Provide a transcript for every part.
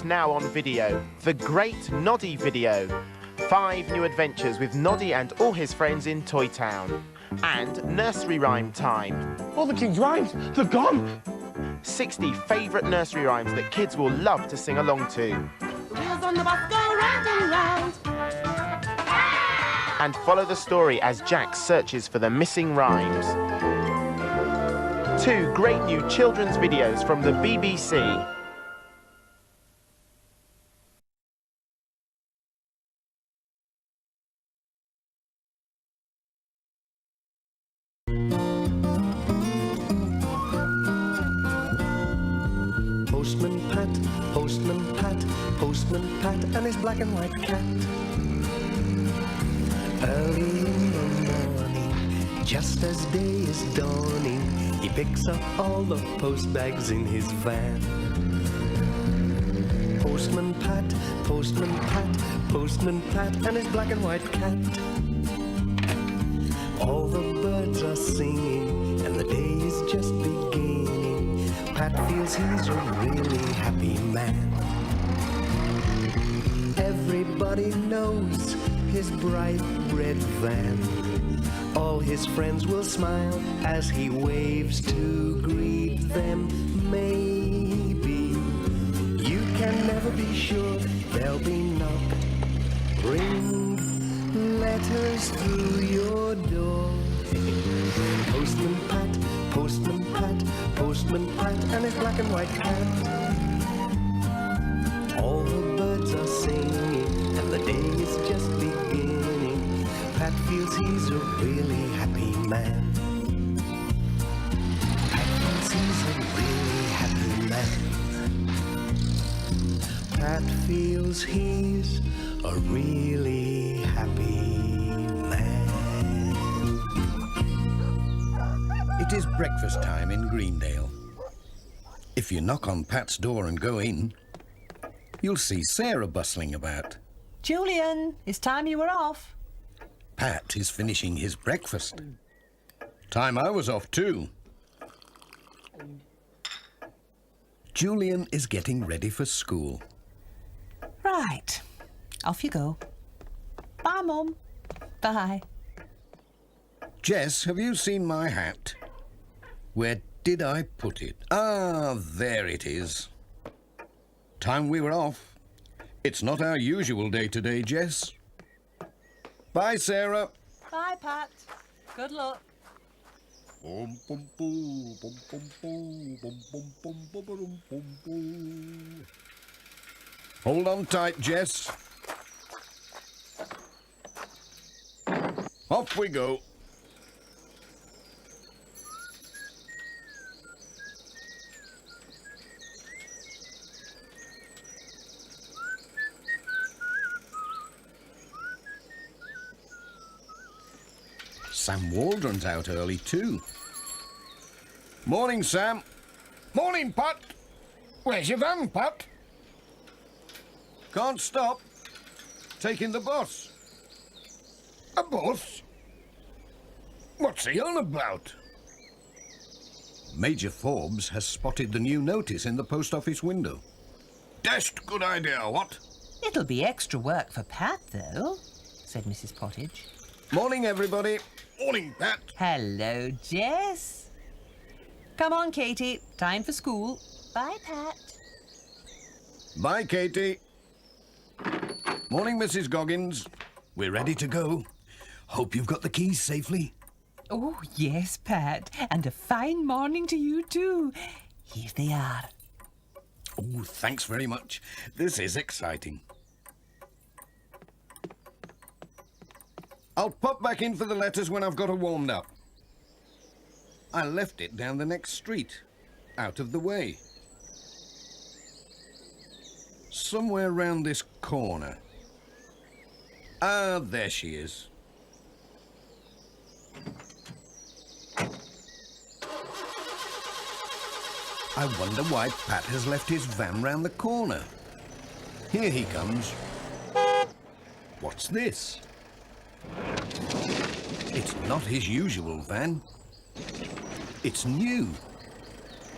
is now on video. The Great Noddy Video. 5 new adventures with Noddy and all his friends in Toy Town. And nursery rhyme time. All the king's rhymes, they're gone. 60 favourite nursery rhymes that kids will love to sing along to. The wheels on the bus go round and round. And follow the story as Jack searches for the missing rhymes. 2 great new children's videos from the BBC. Postman Pat and his black and white cat. Early in the morning, just as day is dawning, he picks up all the post bags in his van. Postman Pat, Postman Pat, Postman Pat and his black and white cat. All the birds are singing and the day is just beginning. Pat feels he's a really happy man. Everybody knows his bright red van. All his friends will smile as he waves to greet them. Maybe you can never be sure they'll be knock, bring letters through your door. Postman Pat, Postman Pat, Postman Pat and his black and white cat. All the birds are singing and the day is just beginning. Pat feels he's a really happy man. Pat feels he's a really happy man. Pat feels he's a really happy man. It is breakfast time in Greendale. If you knock on Pat's door and go in, you'll see Sarah bustling about. Julian, it's time you were off. Pat is finishing his breakfast. Time I was off too. Julian is getting ready for school. Right, off you go. Bye, Mum. Bye. Jess, have you seen my hat? Where did I put it? Ah, there it is. Time we were off. It's not our usual day today, Jess. Bye, Sarah. Bye, Pat. Good luck. Hold on tight, Jess. Off we go. Sam Waldron's out early too. Morning, Sam. Morning, Pat. Where's your van, Pat? Can't stop. Taking the bus. A bus? What's he on about? Major Forbes has spotted the new notice in the post office window. Dashed good idea, what? It'll be extra work for Pat, though, said Mrs. Pottage. Morning, everybody. Morning, Pat. Hello, Jess. Come on, Katie. Time for school. Bye, Pat. Bye, Katie. Morning, Mrs. Goggins. We're ready to go. Hope you've got the keys safely. Oh, yes, Pat. And a fine morning to you, too. Here they are. Oh, thanks very much. This is exciting. I'll pop back in for the letters when I've got her warmed up. I left it down the next street, out of the way. Somewhere round this corner. Ah, there she is. I wonder why Pat has left his van round the corner. Here he comes. What's this? It's not his usual van. It's new.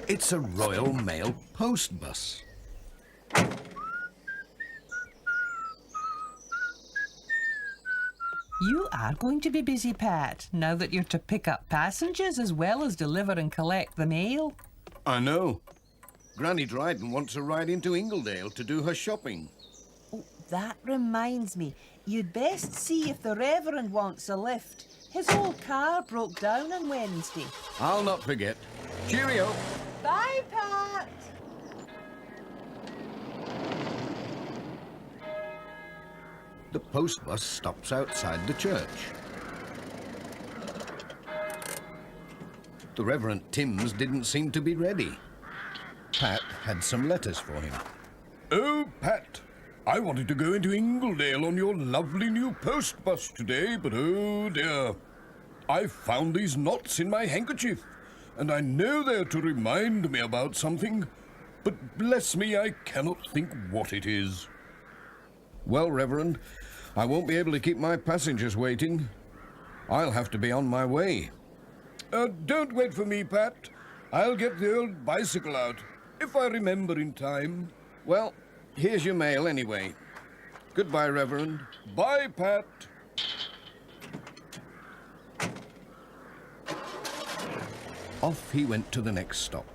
It's a Royal Mail post bus. You are going to be busy, Pat, now that you're to pick up passengers as well as deliver and collect the mail. I know. Granny Dryden wants to ride into Ingledale to do her shopping. Oh, that reminds me. You'd best see if the Reverend wants a lift. His old car broke down on Wednesday. I'll not forget. Cheerio. Bye, Pat. The post bus stops outside the church. The Reverend Timms didn't seem to be ready. Pat had some letters for him. Oh, Pat, I wanted to go into Ingledale on your lovely new post bus today, but oh dear. I found these knots in my handkerchief, and I know they're to remind me about something, but bless me, I cannot think what it is. Well, Reverend, I won't be able to keep my passengers waiting. I'll have to be on my way. Don't wait for me, Pat. I'll get the old bicycle out, if I remember in time. Well, here's your mail anyway. Goodbye, Reverend. Bye, Pat. Off he went to the next stop.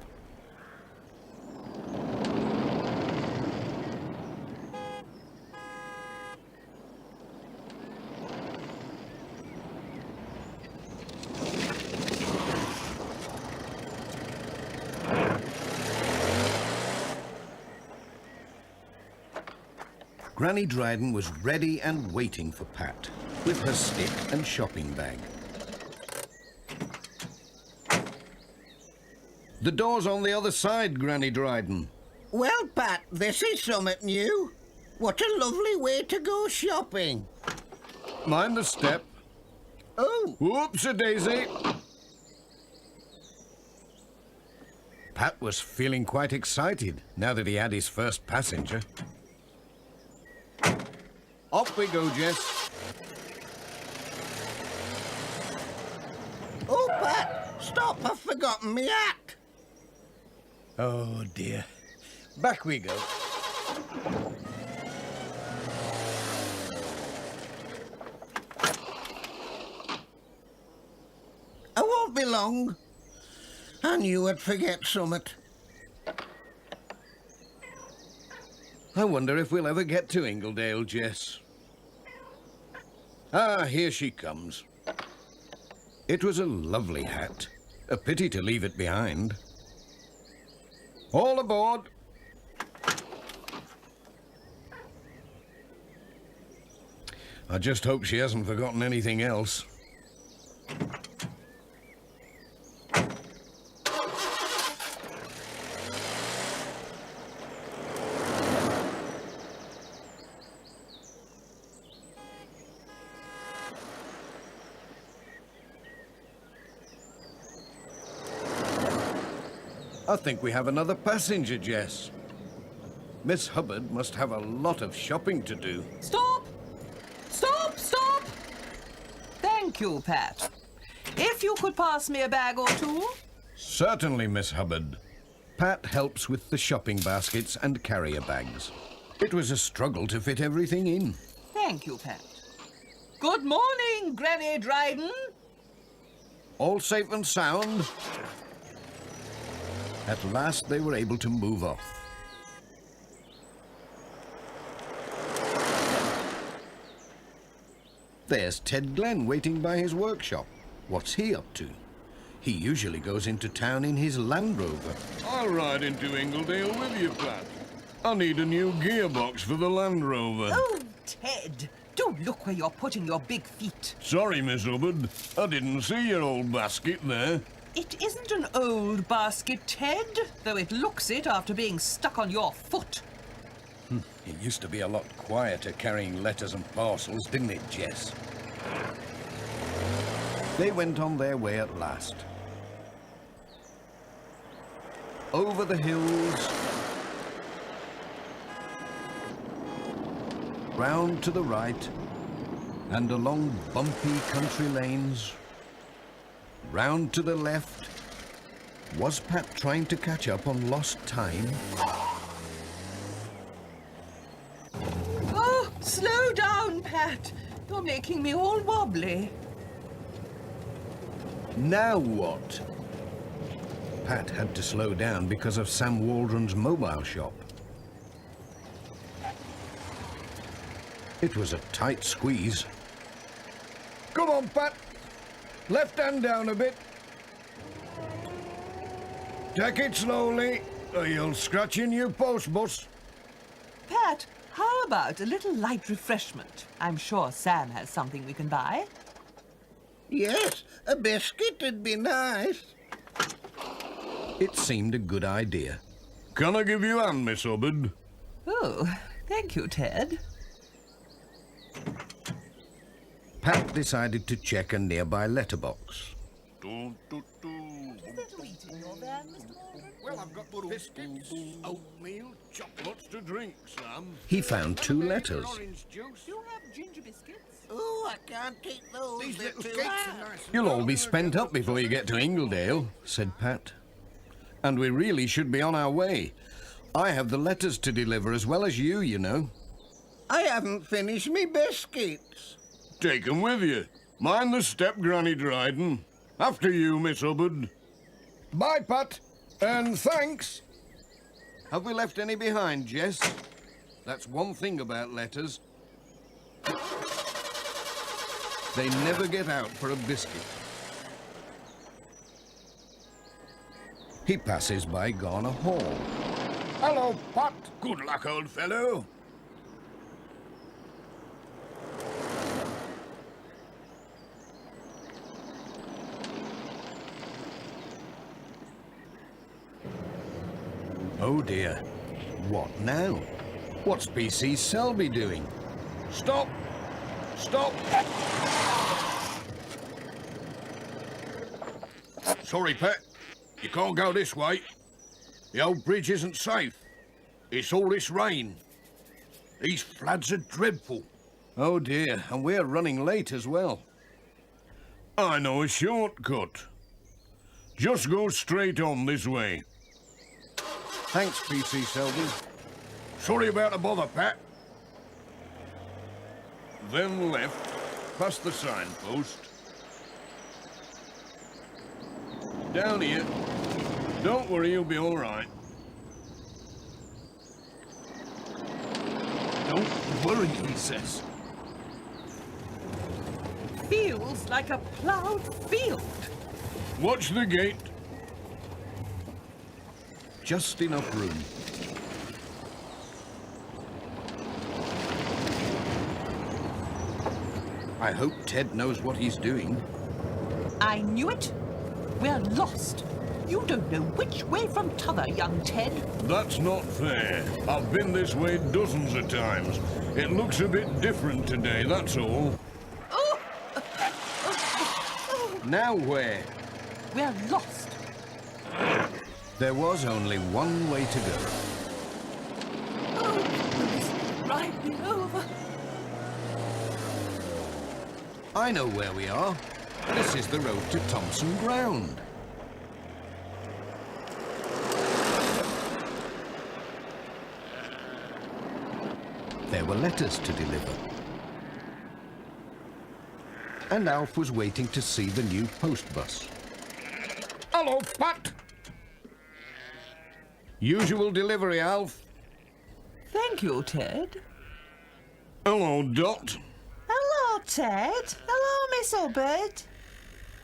Granny Dryden was ready and waiting for Pat, with her stick and shopping bag. The door's on the other side, Granny Dryden. Well, Pat, this is something new. What a lovely way to go shopping. Mind the step. Oh, Whoops-a-daisy. Pat was feeling quite excited now that he had his first passenger. Off we go, Jess. oh, Pat, stop, I've forgotten me hat. Oh, dear. Back we go. I won't be long. I knew I'd forget summit. I wonder if we'll ever get to Ingledale, Jess. Ah, here she comes. It was a lovely hat. A pity to leave it behind. All aboard. I just hope she hasn't forgotten anything else. I think we have another passenger, Jess. Miss Hubbard must have a lot of shopping to do. Stop! Stop! Stop! Thank you, Pat. If you could pass me a bag or two. Certainly, Miss Hubbard. Pat helps with the shopping baskets and carrier bags. It was a struggle to fit everything in. Thank you, Pat. Good morning, Granny Dryden. All safe and sound. At last they were able to move off. There's Ted Glenn waiting by his workshop. What's he up to? He usually goes into town in his Land Rover. I'll ride into Ingledale with you, Pat. I need a new gearbox for the Land Rover. Oh, Ted, do look where you're putting your big feet. Sorry, Miss Hubbard. I didn't see your old basket there. It isn't an old basket, Ted, though it looks it after being stuck on your foot. It used to be a lot quieter carrying letters and parcels, didn't it, Jess? They went on their way at last. Over the hills, round to the right, and along bumpy country lanes, round to the left. Was Pat trying to catch up on lost time? Oh, slow down, Pat. You're making me all wobbly. Now what? Pat had to slow down because of Sam Waldron's mobile shop. It was a tight squeeze. Come on, Pat. Left hand down a bit. Take it slowly, or you'll scratch your new post bus. Pat, how about a little light refreshment? I'm sure Sam has something we can buy. Yes, a biscuit would be nice. It seemed a good idea. Can I give you a hand, Miss Hubbard? Oh, thank you, Ted. Pat decided to check a nearby letterbox. Well, I've got biscuits, oatmeal, chocolates to drink, Sam. He found 2 letters. Orange juice. Do you have ginger biscuits? Oh, I can't eat those. These They're little too cakes hard. are nice. You'll all be spent up before you get to Ingledale, said Pat. And we really should be on our way. I have the letters to deliver as well as you know. I haven't finished me biscuits. Take 'em with you. Mind the step, Granny Dryden. After you, Miss Hubbard. Bye, Pat. And thanks. Have we left any behind, Jess? That's one thing about letters. They never get out for a biscuit. He passes by Garner Hall. Hello, Pat. Good luck, old fellow. Oh dear. What now? What's PC Selby doing? Stop. Stop. Sorry, Pat. You can't go this way. The old bridge isn't safe. It's all this rain. These floods are dreadful. Oh dear, and we're running late as well. I know a shortcut. Just go straight on this way. Thanks, PC Selby. Sorry about the bother, Pat. Then left, past the signpost. Down here. Don't worry, you'll be all right. Don't worry, he says. Feels like a ploughed field. Watch the gate. Just enough room. I hope Ted knows what he's doing. I knew it. We're lost. You don't know which way from t'other, young Ted. That's not fair. I've been this way dozens of times. It looks a bit different today, that's all. Now where? We're lost. There was only one way to go. Oh, please, ride me over. I know where we are. This is the road to Thompson Ground. There were letters to deliver. And Alf was waiting to see the new post bus. Hello, Pat. Usual delivery, Alf. Thank you, Ted. Hello, Dot. Hello, Ted. Hello, Miss Hubbard.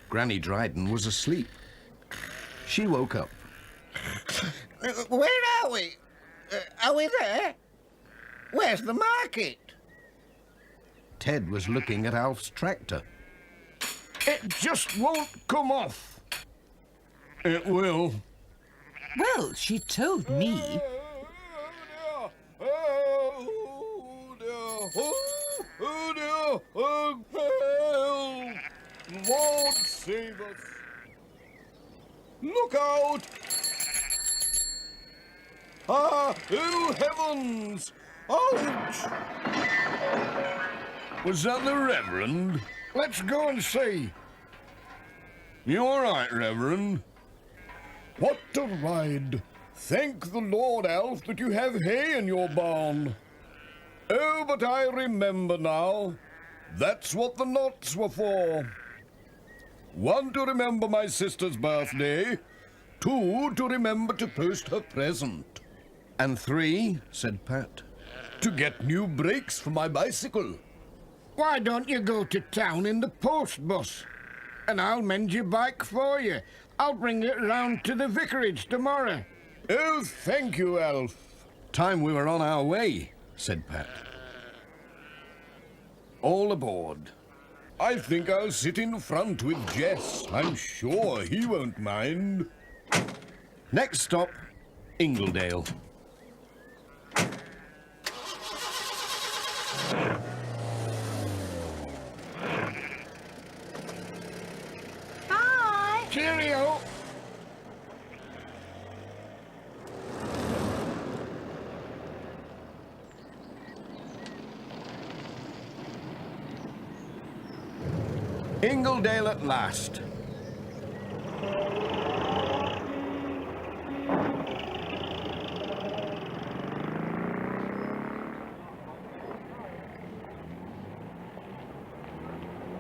Granny Dryden was asleep. She woke up. Where are we? Are we there? Where's the market? Ted was looking at Alf's tractor. It just won't come off. It will. Well, she told me. Lord save us. Look out! Ah, ill heavens! Ouch! Was that the Reverend? Let's go and see. You all right, Reverend? What a ride! Thank the Lord, Alf, that you have hay in your barn. Oh, but I remember now. That's what the knots were for. 1, to remember my sister's birthday. 2, to remember to post her present. And 3, said Pat. To get new brakes for my bicycle. Why don't you go to town in the post bus? And I'll mend your bike for you. I'll bring it round to the vicarage tomorrow. Oh, thank you, Alf. Time we were on our way, said Pat. All aboard. I think I'll sit in front with Jess. I'm sure he won't mind. Next stop, Ingledale. Bye. Cheerio. Ingledale at last.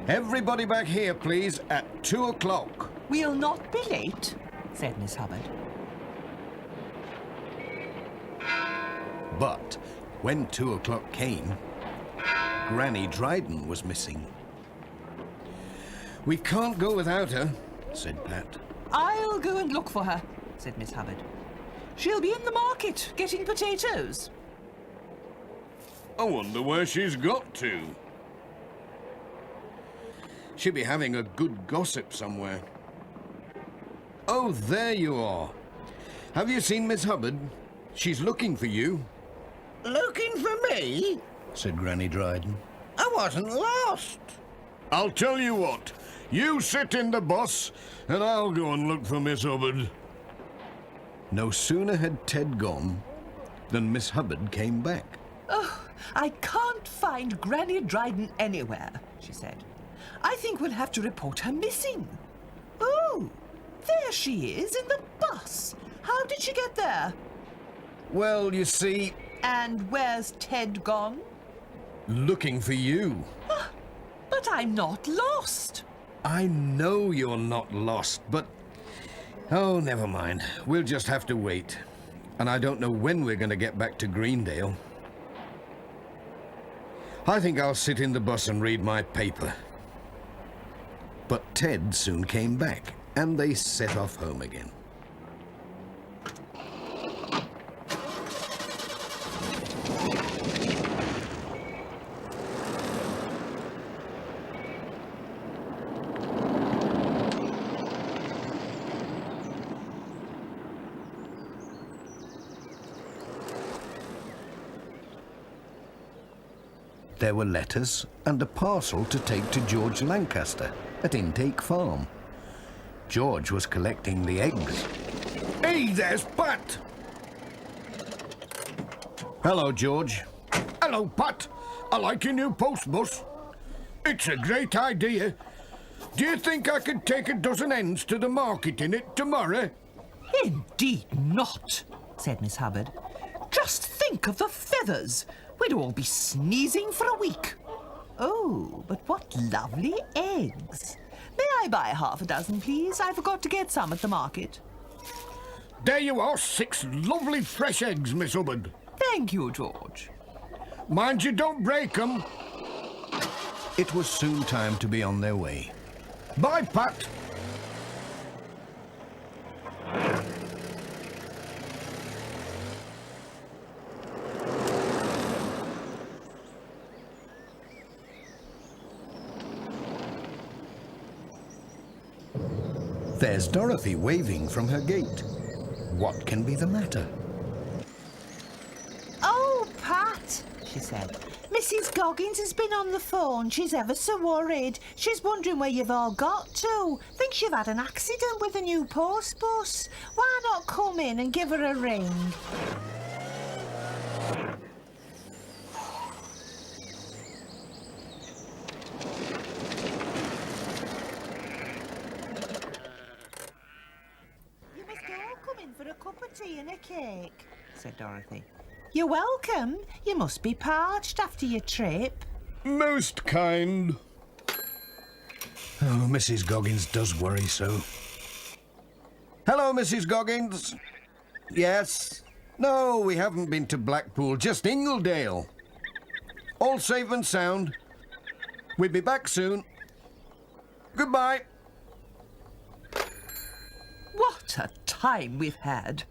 Everybody back here, please, at 2 o'clock. We'll not be late, said Miss Hubbard. But when 2 o'clock came, Granny Dryden was missing. We can't go without her, said Pat. I'll go and look for her, said Miss Hubbard. She'll be in the market getting potatoes. I wonder where she's got to. She'll be having a good gossip somewhere. Oh, there you are. Have you seen Miss Hubbard? She's looking for you, Looking for me? said Granny Dryden. I wasn't lost. I'll tell you what. You sit in the bus, and I'll go and look for Miss Hubbard. No sooner had Ted gone than Miss Hubbard came back. Oh, I can't find Granny Dryden anywhere, she said. I think we'll have to report her missing. Oh, there she is in the bus. How did she get there? Well, you see, And where's Ted gone? looking for you. But I'm not lost. I know you're not lost, but... Oh, never mind. We'll just have to wait. And I don't know when we're going to get back to Greendale. I think I'll sit in the bus and read my paper. But Ted soon came back, and they set off home again. There were letters and a parcel to take to George Lancaster at Intake Farm. George was collecting the eggs. Hey, there's Pat. Hello, George. Hello, Pat. I like your new post bus. It's a great idea. Do you think I could take a dozen hens to the market in it tomorrow? Indeed not, said Miss Hubbard. Just think of the feathers. We'd all be sneezing for a week. Oh, but what lovely eggs. May I buy half a dozen, please? I forgot to get some at the market. There you are, 6 lovely fresh eggs, Miss Hubbard. Thank you, George. Mind you don't break them. It was soon time to be on their way. Bye, Pat. There's Dorothy waving from her gate. What can be the matter? Oh, Pat, she said. Mrs. Goggins has been on the phone. She's ever so worried. She's wondering where you've all got to. Thinks you've had an accident with the new post bus. Why not come in and give her a ring? You must all come in for a cup of tea and a cake, said Dorothy. You're welcome. You must be parched after your trip. Most kind. Oh, Mrs. Goggins does worry so. Hello, Mrs. Goggins. Yes? No, we haven't been to Blackpool, just Ingledale. All safe and sound. We'll be back soon. Goodbye. What a time we've had.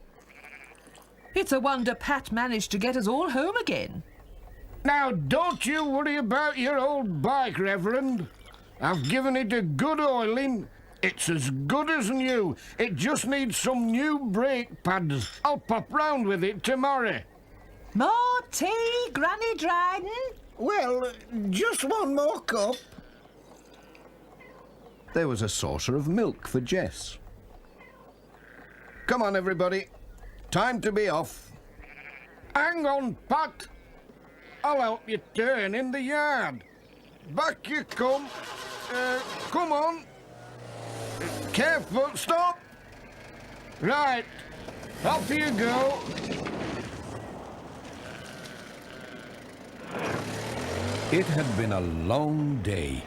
It's a wonder Pat managed to get us all home again. Now, don't you worry about your old bike, Reverend. I've given it a good oiling. It's as good as new. It just needs some new brake pads. I'll pop round with it tomorrow. More tea, Granny Dryden? Well, just one more cup. There was a saucer of milk for Jess. Come on, everybody. Time to be off. Hang on, Pat. I'll help you turn in the yard. Back you come. Come on. Careful, stop. Right, off you go. It had been a long day.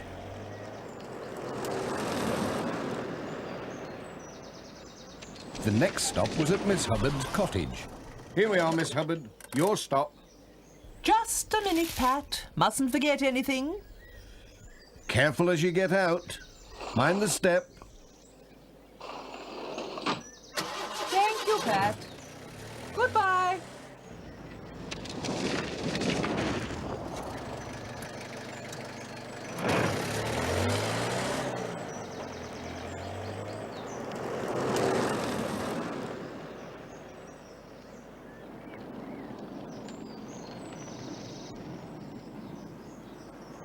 The next stop was at Miss Hubbard's cottage. Here we are, Miss Hubbard. Your stop. Just a minute, Pat. Mustn't forget anything. Careful as you get out. Mind the step. Thank you, Pat. Goodbye.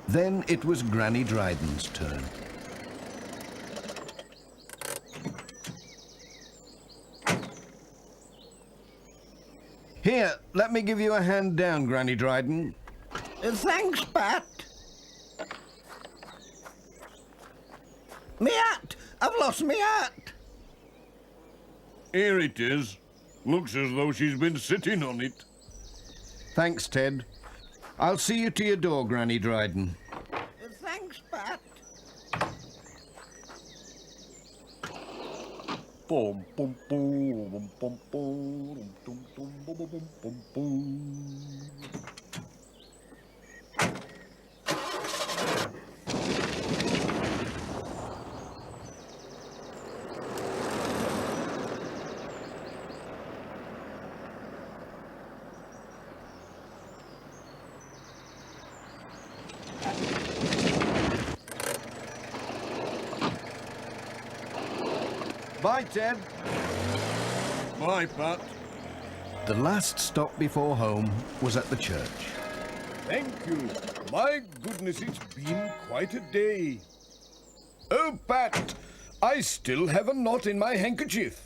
Then it was Granny Dryden's turn. Here, let me give you a hand down, Granny Dryden. Thanks, Pat. Me hat! I've lost me hat! Here it is. Looks as though she's been sitting on it. Thanks, Ted. I'll see you to your door, Granny Dryden. Thanks, Pat. Bum, bum, bum, bum, bum, dum, dum, bum, bum, bum, bum. Bye, Ted. Bye, Pat. The last stop before home was at the church. Thank you. My goodness, it's been quite a day. Oh, Pat, I still have a knot in my handkerchief.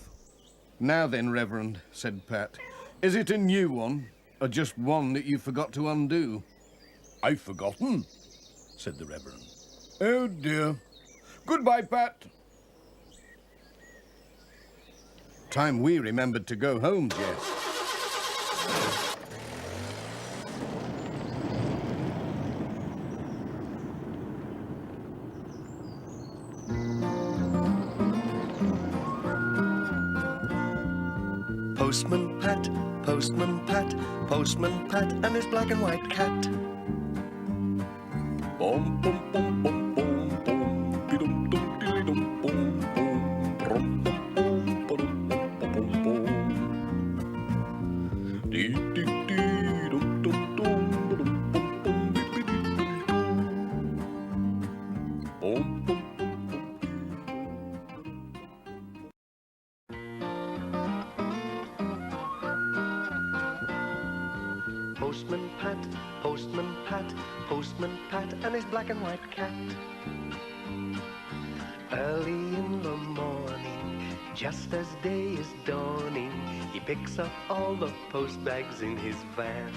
Now then, Reverend, said Pat, is it a new one, or just one that you forgot to undo? I've forgotten, said the Reverend. Oh, dear. Goodbye, Pat. Time we remembered to go home, Jess. Postman Pat, Postman Pat, Postman Pat and his black and white cat. Bum, bum, bum, bum, bum, bum, bidum, dum, dilly, dum, bum, bum, brum, bum, bum, ba-dum, bum, bum, bum, bum. Dee, dee, dee, dum, dum, dum, ba-dum, bum, bum, dee, dee, dee, dum, dum. Bum, bum. Postman Pat, Postman Pat, Postman Pat and his black and white cat. Early in the morning, just as day is dawning, he picks up all the post bags in his van.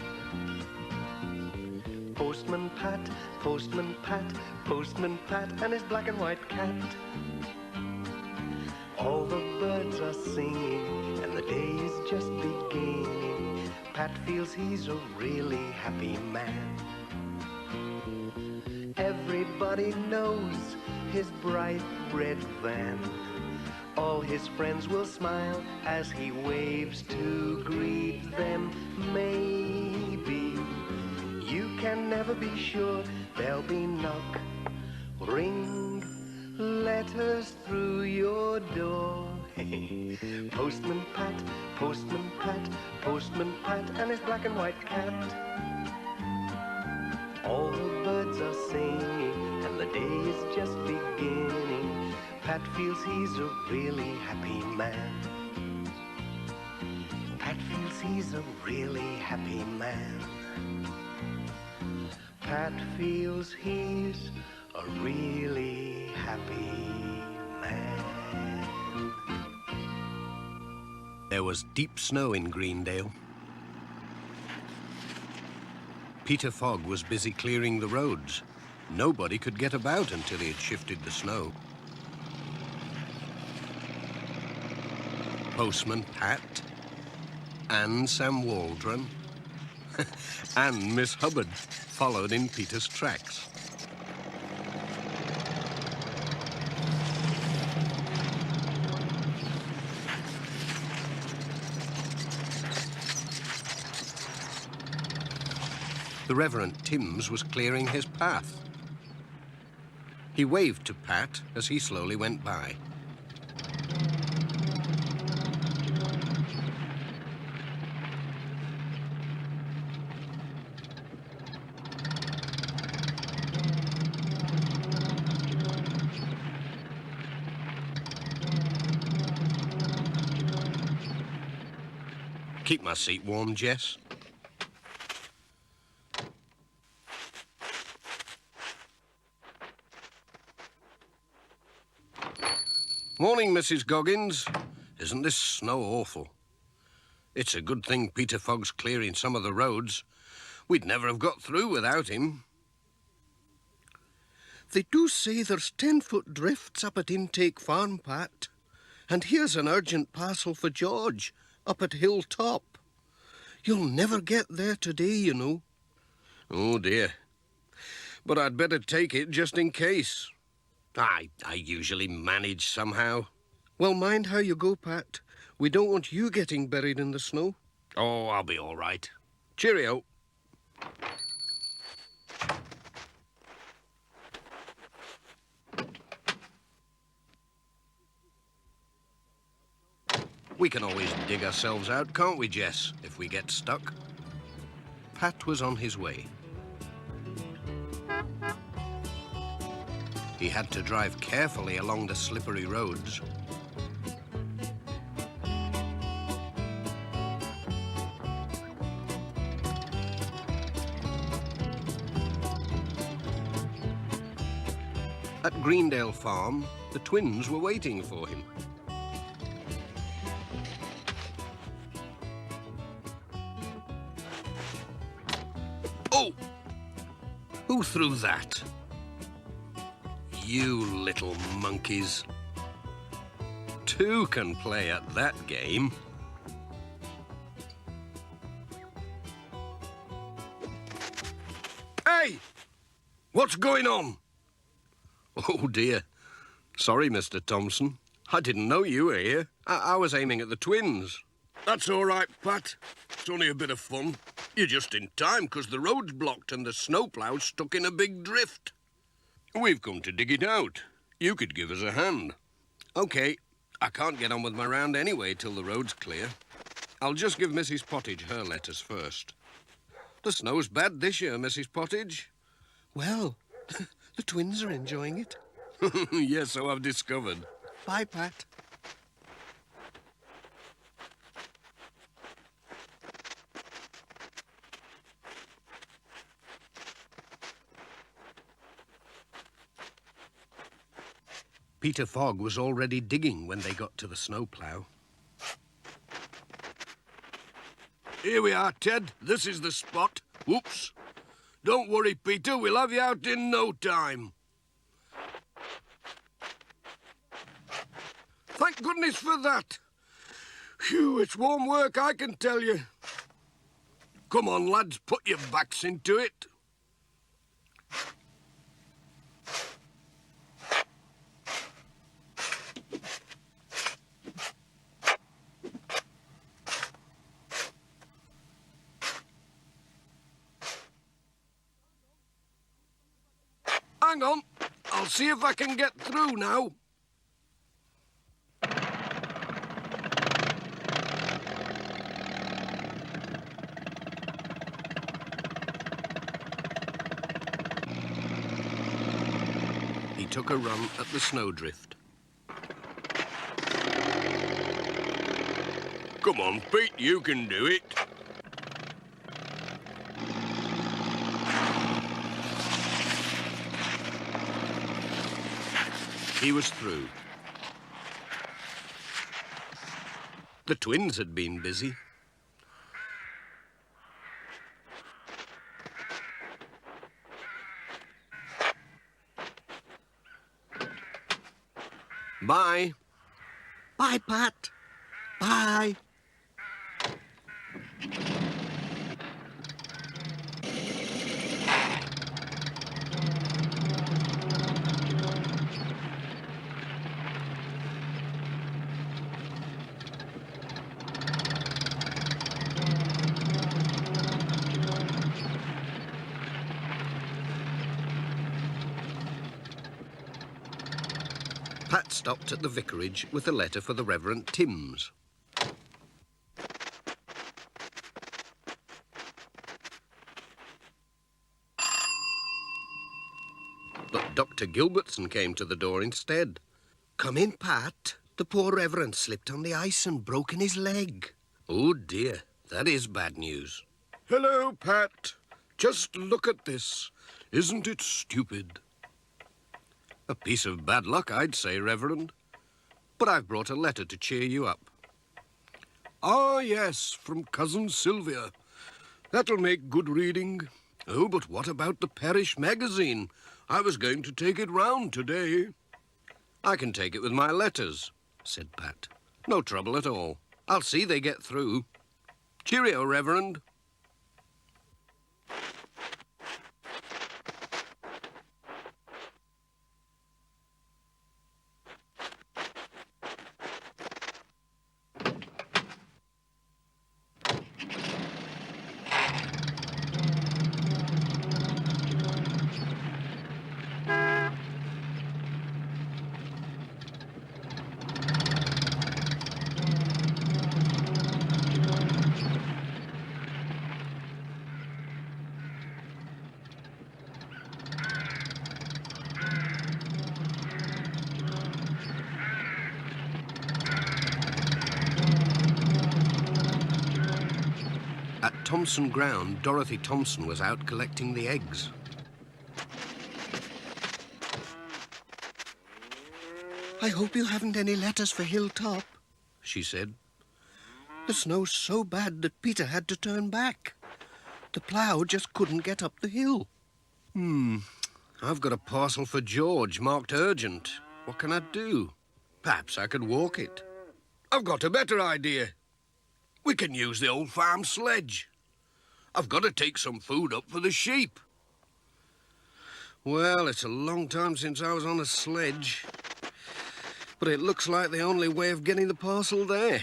Postman Pat, Postman Pat, Postman Pat and his black and white cat. All the birds are singing and the day is just beginning. Pat feels he's a really happy man. Nobody knows his bright red van. All his friends will smile as he waves to greet them. Maybe you can never be sure. There'll be knock, ring, letters through your door. Postman Pat, Postman Pat, Postman Pat, and his black and white cat. All the birds are singing, and the day is just beginning. Pat feels he's a really happy man. Pat feels he's a really happy man. Pat feels he's a really happy man. There was deep snow in Greendale. Peter Fogg was busy clearing the roads. Nobody could get about until he had shifted the snow. Postman Pat, and Sam Waldron, and Miss Hubbard followed in Peter's tracks. The Reverend Timms was clearing his path. He waved to Pat as he slowly went by. Keep my seat warm, Jess. Morning, Mrs. Goggins. Isn't this snow awful? It's a good thing Peter Fogg's clearing some of the roads. We'd never have got through without him. They do say there's 10-foot drifts up at Intake Farm, Pat. And here's an urgent parcel for George, up at Hilltop. You'll never get there today, you know. Oh, dear. But I'd better take it just in case. I usually manage somehow. Well, mind how you go, Pat. We don't want you getting buried in the snow. Oh, I'll be all right. Cheerio. We can always dig ourselves out, can't we, Jess, if we get stuck? Pat was on his way. He had to drive carefully along the slippery roads. At Greendale Farm, the twins were waiting for him. Oh! Who threw that? You little monkeys. Two can play at that game. Hey! What's going on? Oh, dear. Sorry, Mr. Thompson. I didn't know you were here. I was aiming at the twins. That's all right, Pat. It's only a bit of fun. You're just in time, 'cause the road's blocked and the snowplow's stuck in a big drift. We've come to dig it out. You could give us a hand. OK. I can't get on with my round anyway till the road's clear. I'll just give Mrs. Pottage her letters first. The snow's bad this year, Mrs. Pottage. Well, the twins are enjoying it. Yes, so I've discovered. Bye, Pat. Peter Fogg was already digging when they got to the snowplow. Here we are, Ted. This is the spot. Whoops. Don't worry, Peter. We'll have you out in no time. Thank goodness for that. Phew, it's warm work, I can tell you. Come on, lads, put your backs into it. hang on. I'll see if I can get through now. He took a run at the snowdrift. Come on, Pete, you can do it. He was through. The twins had been busy. Bye. Bye, Pat. Bye. Pat stopped at the vicarage with a letter for the Reverend Timms. But Dr. Gilbertson came to the door instead. Come in, Pat. The poor Reverend slipped on the ice and broken his leg. Oh dear, that is bad news. Hello, Pat. Just look at this. Isn't it stupid? A piece of bad luck, I'd say, Reverend. But I've brought a letter to cheer you up. Ah, yes, from Cousin Sylvia. That'll make good reading. Oh, but what about the parish magazine? I was going to take it round today. I can take it with my letters, said Pat. No trouble at all. I'll see they get through. Cheerio, Reverend. At Thompson Ground, Dorothy Thompson was out collecting the eggs. I hope you haven't any letters for Hilltop, She said. The snow's so bad that Peter had to turn back. The plough just couldn't get up the hill. I've got a parcel for George marked urgent. What can I do? Perhaps I could walk it. I've got a better idea. We can use the old farm sledge. I've got to take some food up for the sheep. Well, it's a long time since I was on a sledge. But it looks like the only way of getting the parcel there.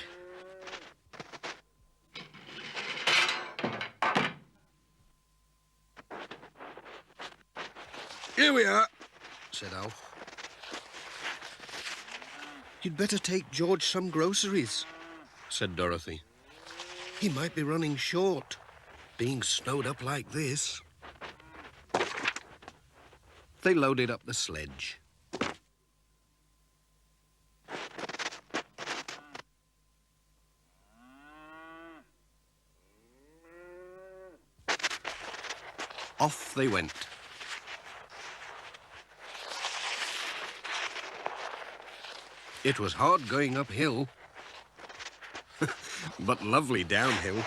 Here we are, said Alf. You'd better take George some groceries, Said Dorothy. He might be running short, being snowed up like this. They loaded up the sledge. Off they went. It was hard going uphill, but lovely downhill.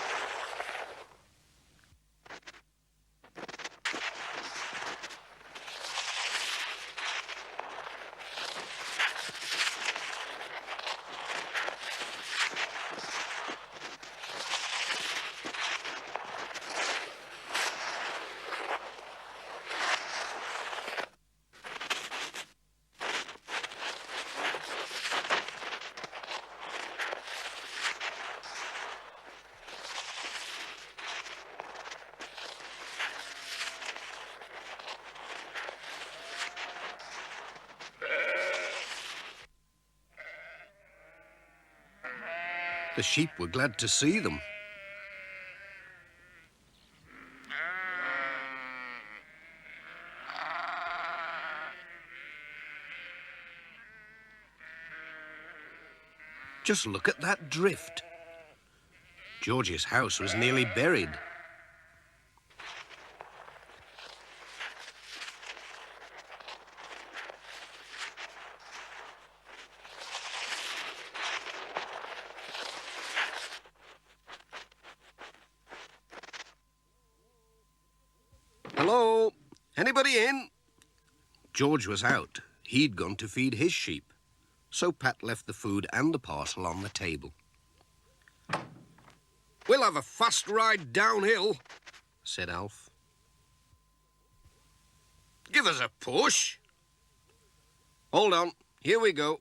The sheep were glad to see them. Just look at that drift. George's house was nearly buried. Hello? Anybody in? George was out. He'd gone to feed his sheep. So Pat left the food and the parcel on the table. We'll have a fast ride downhill, said Alf. Give us a push. Hold on, here we go.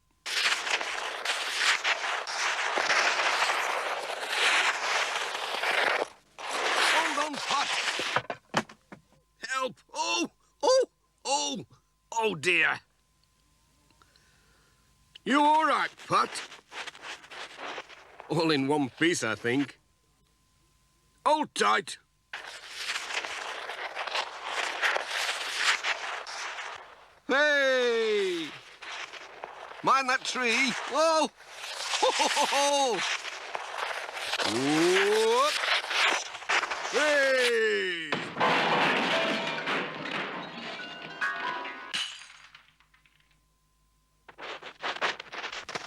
Hold on, Pat. Help! Oh dear. You all right, Pat? All in one piece, I think. Hold tight. Hey! Mind that tree. Whoa! Ho, ho, ho, ho. Whoop. Hey!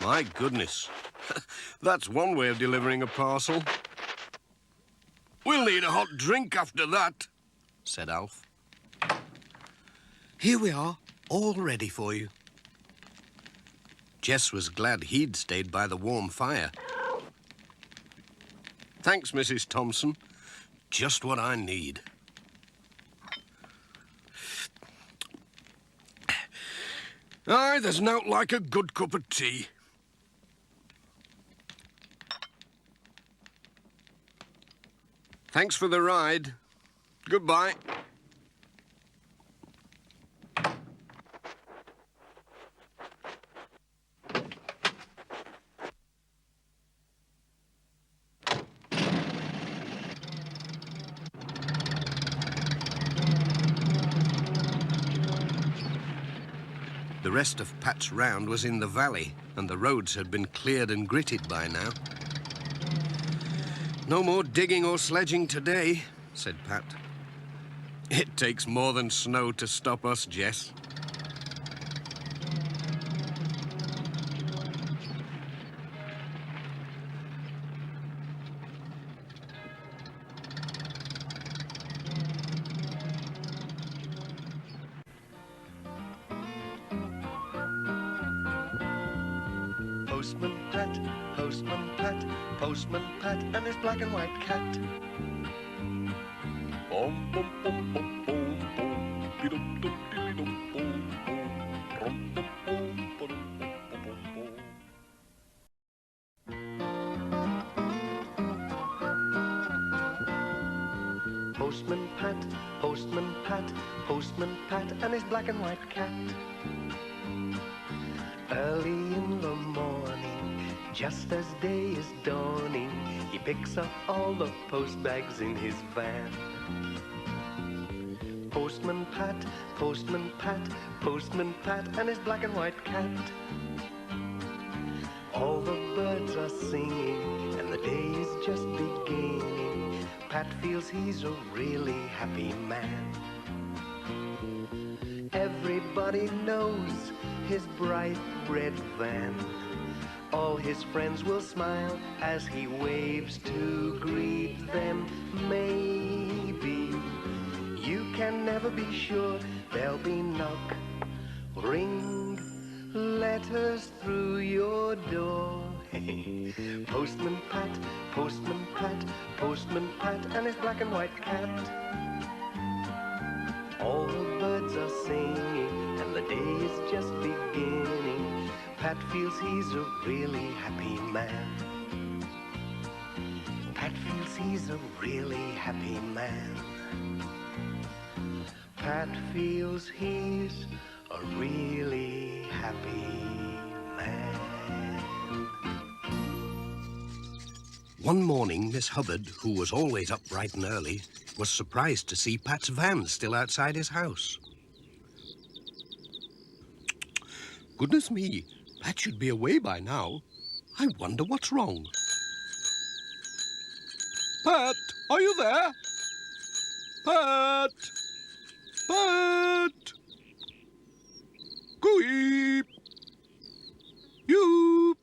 My goodness. That's one way of delivering a parcel. We'll need a hot drink after that, said Alf. Here we are, all ready for you. Jess was glad he'd stayed by the warm fire. Thanks, Mrs. Thompson. Just what I need. Aye, there's nought like a good cup of tea. Thanks for the ride. Goodbye. The rest of Pat's round was in the valley, and the roads had been cleared and gritted by now. No more digging or sledging today, said Pat. It takes more than snow to stop us, Jess. Postman Pat, Postman Pat, Postman Pat, and his black and white cat. Boom, boom, boom, boom, boom, boom, be-dum, dum, diddly-dum, boom, boom, rum, dum, boom, ba-dum, boom, boom, boom. Postman Pat, Postman Pat, Postman Pat, and his black and white cat. Early in the morning, just as day is dawning, he picks up all the post bags in his van. Postman Pat, Postman Pat, Postman Pat, and his black and white cat. All the birds are singing, and the day is just beginning. Pat feels he's a really happy man. Everybody knows his bright red van. All his friends will smile as he waves to greet them. Maybe you can never be sure. There'll be knock, ring, letters through your door. Postman Pat, Postman Pat, Postman Pat, and his black and white cat. All the birds are singing, and the day is just beginning. Pat feels he's a really happy man. Pat feels he's a really happy man. Pat feels he's a really happy man. One morning, Miss Hubbard, who was always up bright and early, was surprised to see Pat's van still outside his house. Goodness me, Pat should be away by now. I wonder what's wrong. Pat, are you there? Pat! Pat! Gooey! You!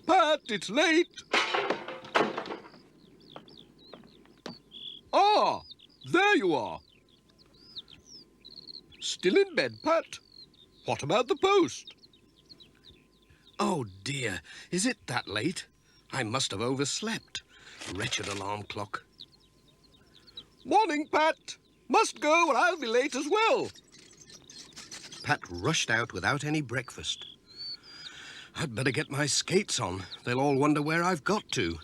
Pat, it's late! Ah, there you are. Still in bed, Pat? What about the post? Oh, dear. Is it that late? I must have overslept. Wretched alarm clock. Morning, Pat. Must go or I'll be late as well. Pat rushed out without any breakfast. I'd better get my skates on. They'll all wonder where I've got to.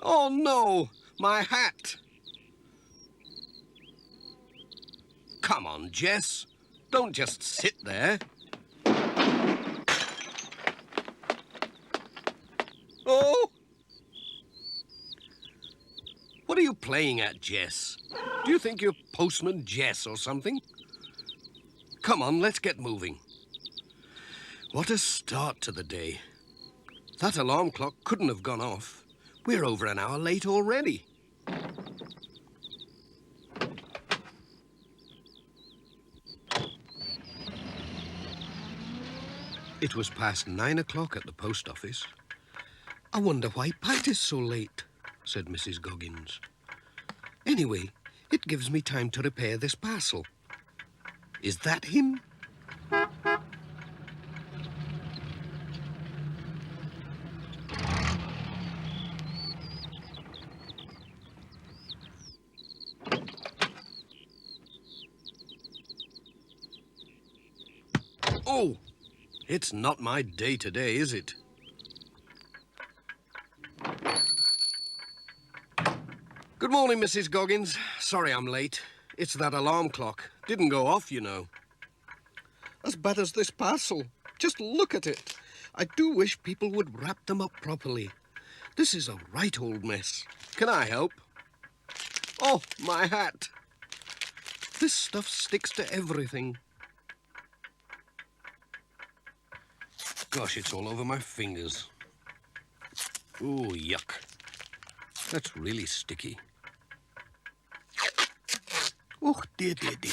Oh, no. My hat. Come on, Jess. Don't just sit there. Oh! What are you playing at, Jess? Do you think you're Postman Jess or something? Come on, let's get moving. What a start to the day. That alarm clock couldn't have gone off. We're over an hour late already. It was past 9 o'clock at the post office. I wonder why Pat is so late, said Mrs. Goggins. Anyway, it gives me time to repair this parcel. Is that him? Oh! It's not my day today, is it? Good morning, Mrs. Goggins. Sorry I'm late. It's that alarm clock. Didn't go off, you know. As bad as this parcel. Just look at it. I do wish people would wrap them up properly. This is a right old mess. Can I help? Oh, my hat. This stuff sticks to everything. Gosh, it's all over my fingers. Ooh, yuck. That's really sticky. Oh, dear, dear, dear.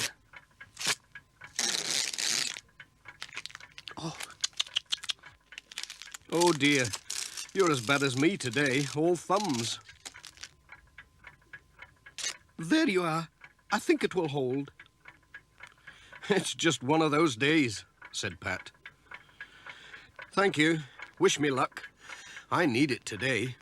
Oh. Oh, dear. You're as bad as me today, all thumbs. There you are. I think it will hold. It's just one of those days, said Pat. Thank you. Wish me luck. I need it today.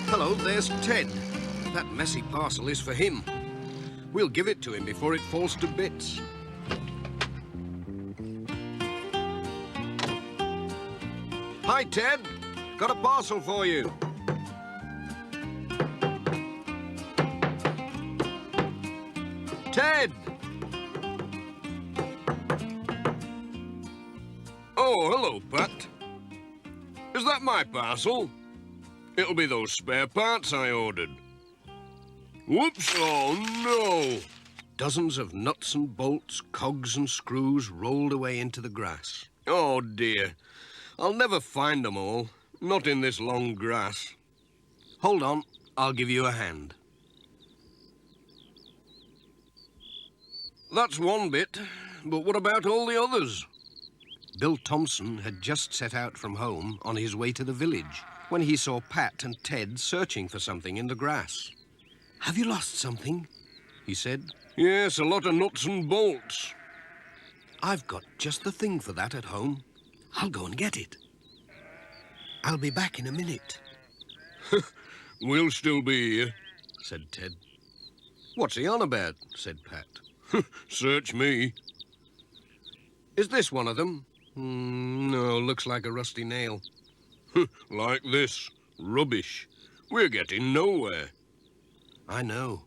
Hello, there's Ted. That messy parcel is for him. We'll give it to him before it falls to bits. Hi, Ted. Got a parcel for you. Ted! Oh, hello, Pat. Is that my parcel? It'll be those spare parts I ordered. Whoops, oh no! Dozens of nuts and bolts, cogs and screws rolled away into the grass. Oh dear, I'll never find them all, not in this long grass. Hold on, I'll give you a hand. That's one bit, but what about all the others? Bill Thompson had just set out from home on his way to the village when he saw Pat and Ted searching for something in the grass. Have you lost something? He said. Yes, a lot of nuts and bolts. I've got just the thing for that at home. I'll go and get it. I'll be back in a minute. We'll still be here, said Ted. What's he on about? Said Pat. Search me. Is this one of them? No, looks like a rusty nail. Like this. Rubbish. We're getting nowhere. I know.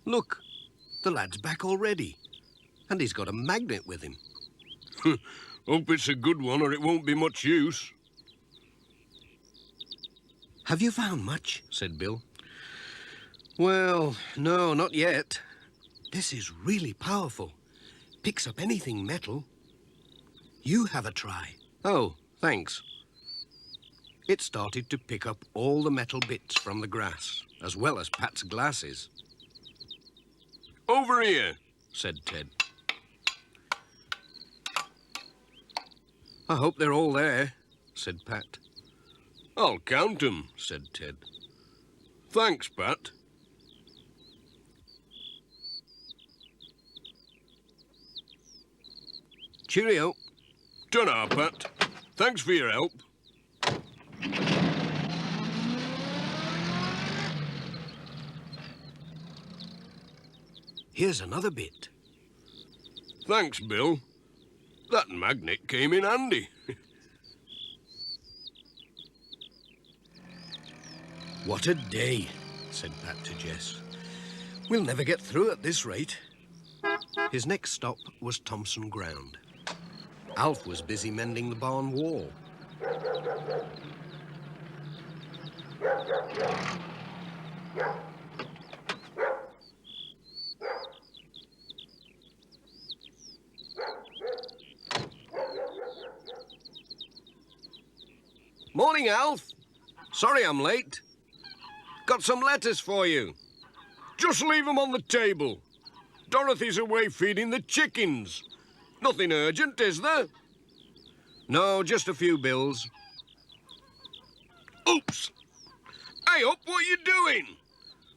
Look, the lad's back already. And he's got a magnet with him. Hope it's a good one or it won't be much use. Have you found much? Said Bill. Well, no, not yet. This is really powerful. Picks up anything metal. You have a try. Oh, thanks. It started to pick up all the metal bits from the grass, as well as Pat's glasses. Over here, said Ted. I hope they're all there, said Pat. I'll count 'em, said Ted. Thanks, Pat. Cheerio. Ta-ra, Pat. Thanks for your help. Here's another bit. Thanks, Bill. That magnet came in handy. What a day, said Pat to Jess. We'll never get through at this rate. His next stop was Thompson Ground. Alf was busy mending the barn wall. Morning, Alf. Sorry I'm late. Got some letters for you. Just leave 'em on the table. Dorothy's away feeding the chickens. Nothing urgent, is there? No, just a few bills. Oops! Hey up, what are you doing?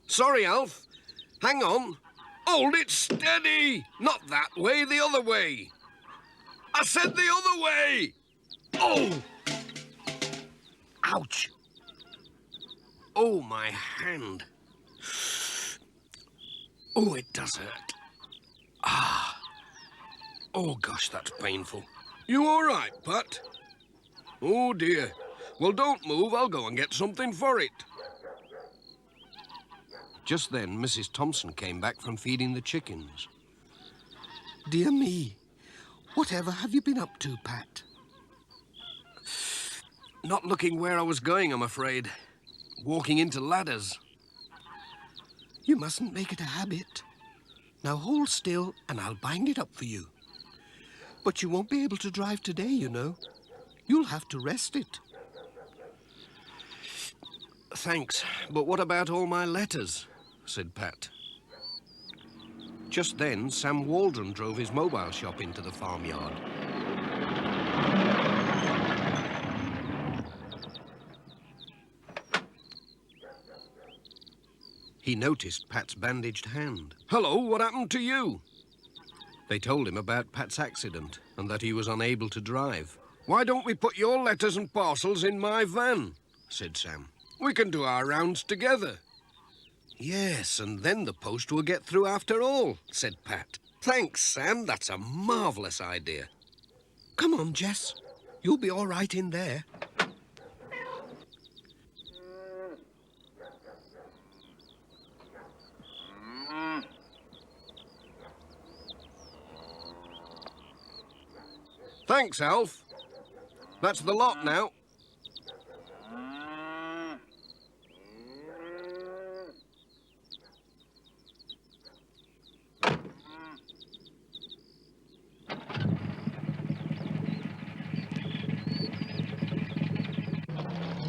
Sorry, Alf. Hang on. Hold it steady! Not that way, the other way. I said the other way! Oh! Ouch! Oh, my hand. Oh, it does hurt. Ah. Oh, gosh, that's painful. You all right, Pat? Oh, dear. Well, don't move. I'll go and get something for it. Just then, Mrs. Thompson came back from feeding the chickens. Dear me, whatever have you been up to, Pat? Not looking where I was going, I'm afraid. Walking into ladders. You mustn't make it a habit. Now hold still and I'll bind it up for you. But you won't be able to drive today, you know. You'll have to rest it. Thanks, but what about all my letters? Said Pat. Just then, Sam Waldron drove his mobile shop into the farmyard. He noticed Pat's bandaged hand. Hello, what happened to you? They told him about Pat's accident and that he was unable to drive. Why don't we put your letters and parcels in my van? Said Sam. We can do our rounds together. Yes, and then the post will get through after all, said Pat. Thanks, Sam. That's a marvellous idea. Come on, Jess. You'll be all right in there. Thanks, Alf. That's the lot now.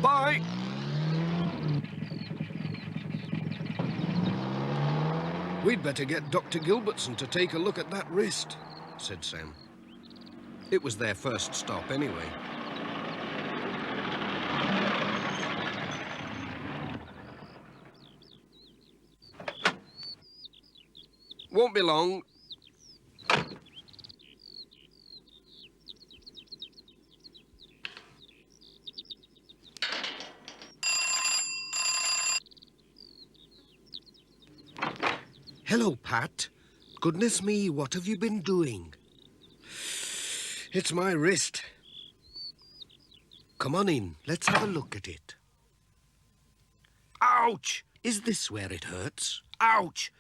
Bye. We'd better get Dr. Gilbertson to take a look at that wrist, said Sam. It was their first stop anyway. Won't be long. Hello, Pat. Goodness me, what have you been doing? It's my wrist. Come on in, let's have a look at it. Ouch! Is this where it hurts? Ouch!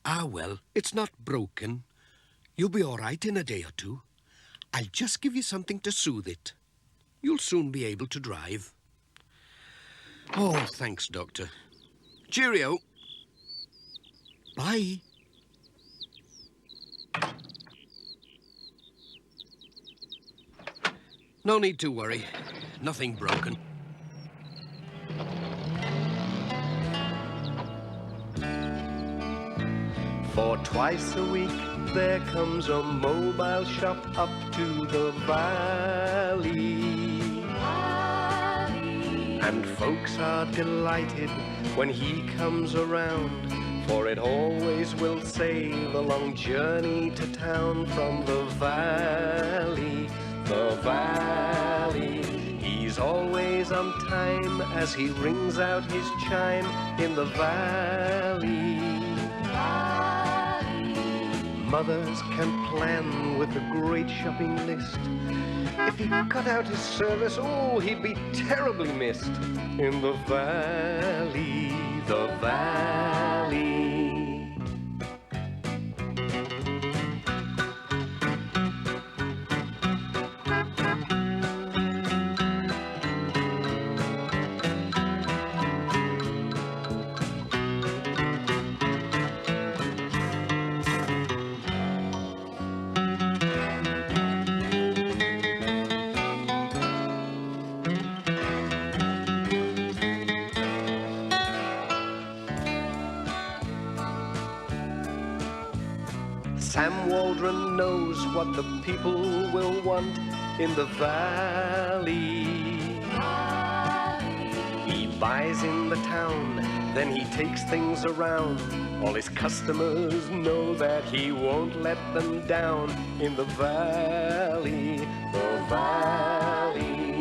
Ah, well, it's not broken. You'll be all right in a day or two. I'll just give you something to soothe it. You'll soon be able to drive. Oh, thanks, Doctor. Cheerio. Bye. No need to worry. Nothing broken. For twice a week there comes a mobile shop up to the valley. And folks are delighted when he comes around, for it always will save a long journey to town from the valley. The valley. He's always on time as he rings out his chime in the valley. Mothers can plan with a great shopping list. If he cut out his service, oh, he'd be terribly missed in the valley, the valley. Sam Waldron knows what the people will want in the valley. He buys in the town, then he takes things around. All his customers know that he won't let them down in the valley, the valley.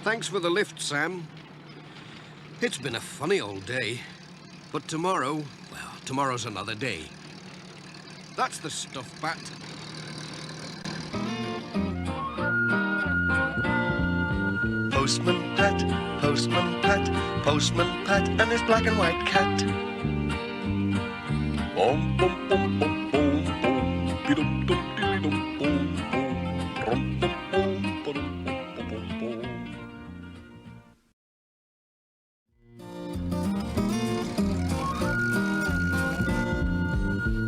Thanks for the lift, Sam. It's been a funny old day. But tomorrow, well, tomorrow's another day. That's the stuff, Pat. Postman Pat, Postman Pat, Postman Pat, and his black and white cat. Boom, boom, boom, boom, boom, boom, be-dum, dum, dee-dum, boom, boom, brum, boom, boom, ba-dum, boom, boom, boom.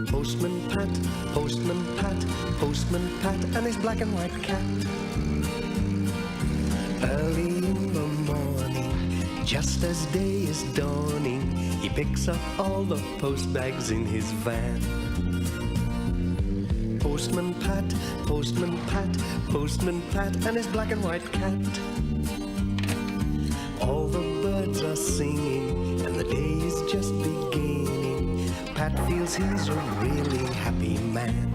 Postman Pat, Postman Pat, Postman Pat, and his black and white cat. Early in the morning, just as day is dawning, he picks up all the post bags in his van. Postman Pat, Postman Pat, Postman Pat, and his black and white cat. All the birds are singing, and the day is just beginning. Pat feels he's a really happy man.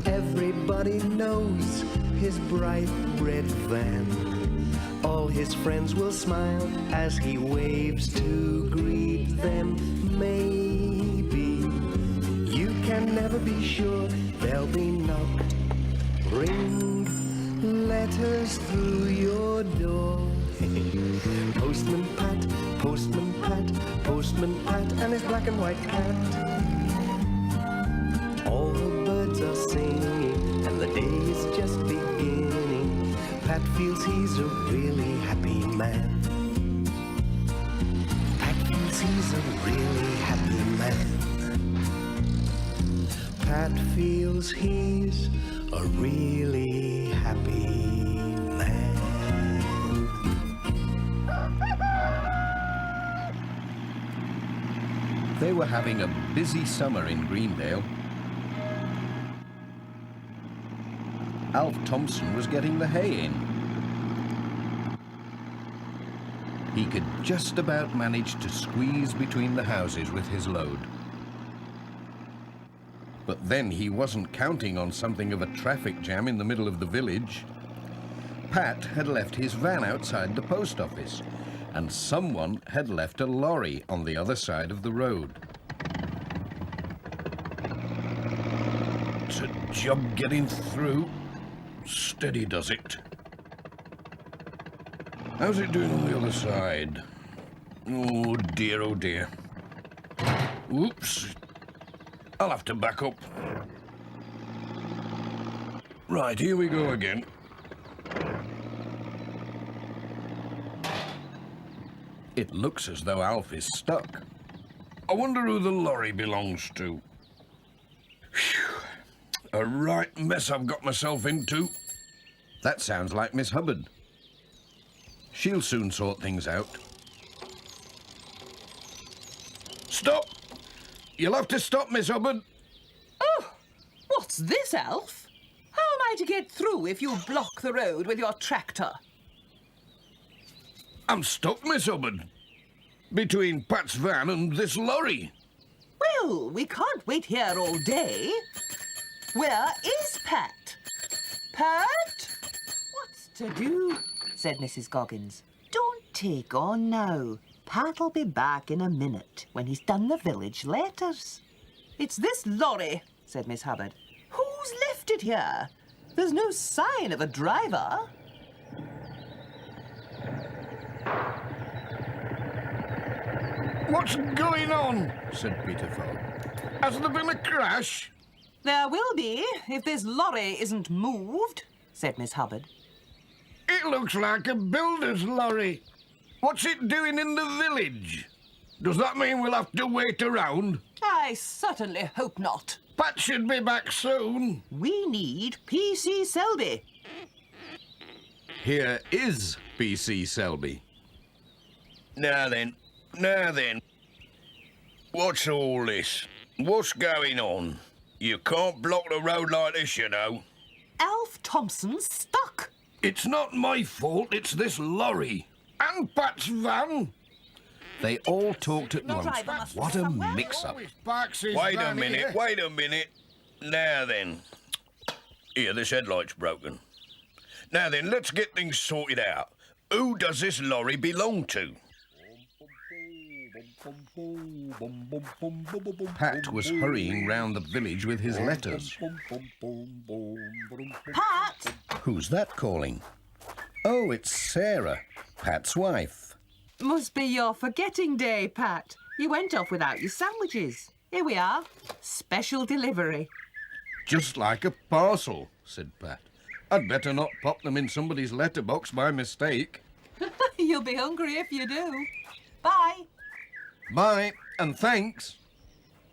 Everybody knows his bright red van. All his friends will smile as he waves to greet them. Maybe you can never be sure. There'll be knock, ring, letters through your door. Postman Pat, Postman Pat, Postman Pat, and his black and white cat. All the birds are singing, and the day is just beginning. Pat feels he's a really happy man. Pat feels he's a really happy man. Pat feels he's a really happy man. They were having a busy summer in Greendale. Alf Thompson was getting the hay in. He could just about manage to squeeze between the houses with his load. But then he wasn't counting on something of a traffic jam in the middle of the village. Pat had left his van outside the post office, and someone had left a lorry on the other side of the road. It's a job getting through. Steady does it. How's it doing on the other side? Oh dear, oh dear. Whoops. I'll have to back up. Right, here we go again. It looks as though Alf is stuck. I wonder who the lorry belongs to. Phew. A right mess I've got myself into. That sounds like Miss Hubbard. She'll soon sort things out. Stop! You'll have to stop, Miss Hubbard. Oh, what's this, Alf? How am I to get through if you block the road with your tractor? I'm stuck, Miss Hubbard. Between Pat's van and this lorry. Well, we can't wait here all day. Where is Pat? Pat? What's to do? Said Mrs. Goggins. Don't take on now. Pat'll be back in a minute when he's done the village letters. It's this lorry, said Miss Hubbard. Who's left it here? There's no sign of a driver. What's going on? Said Peter Fogg. Has there been a crash? There will be, if this lorry isn't moved, said Miss Hubbard. It looks like a builder's lorry. What's it doing in the village? Does that mean we'll have to wait around? I certainly hope not. Pat should be back soon. We need P.C. Selby. Here is P.C. Selby. Now then. What's all this? What's going on? You can't block the road like this, you know. Alf Thompson's stuck. It's not my fault, it's this lorry. And Pat's van. They all talked at No once. driver must What be a somewhere. mix-up. Always parks his Wait a van minute, here. wait a minute. Now then. Here, this headlight's broken. Now then, let's get things sorted out. Who does this lorry belong to? Pat was hurrying round the village with his letters. Pat! Who's that calling? Oh, it's Sarah, Pat's wife. Must be your forgetting day, Pat. You went off without your sandwiches. Here we are. Special delivery. Just like a parcel, said Pat. I'd better not pop them in somebody's letterbox by mistake. You'll be hungry if you do. Bye. Bye, and thanks.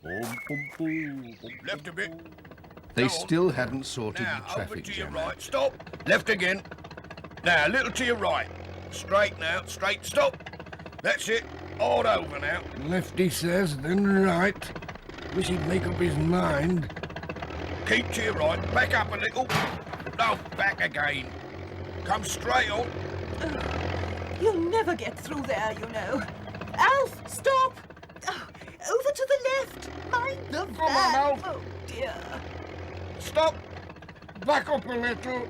Left a bit. They Go on. still hadn't sorted Now, the over traffic to your jam right. out. Stop. Left again. Now, a little to your right. Straight now. Straight. Stop. That's it. Hard over now. Lefty says, then right. Wish he'd make up his mind. Keep to your right. Back up a little. No, back again. Come straight on. You'll never get through there, you know. Alf, stop! Oh, over to the left. Mind the van. Come on, Alf. Oh, dear. Stop. Back up a little.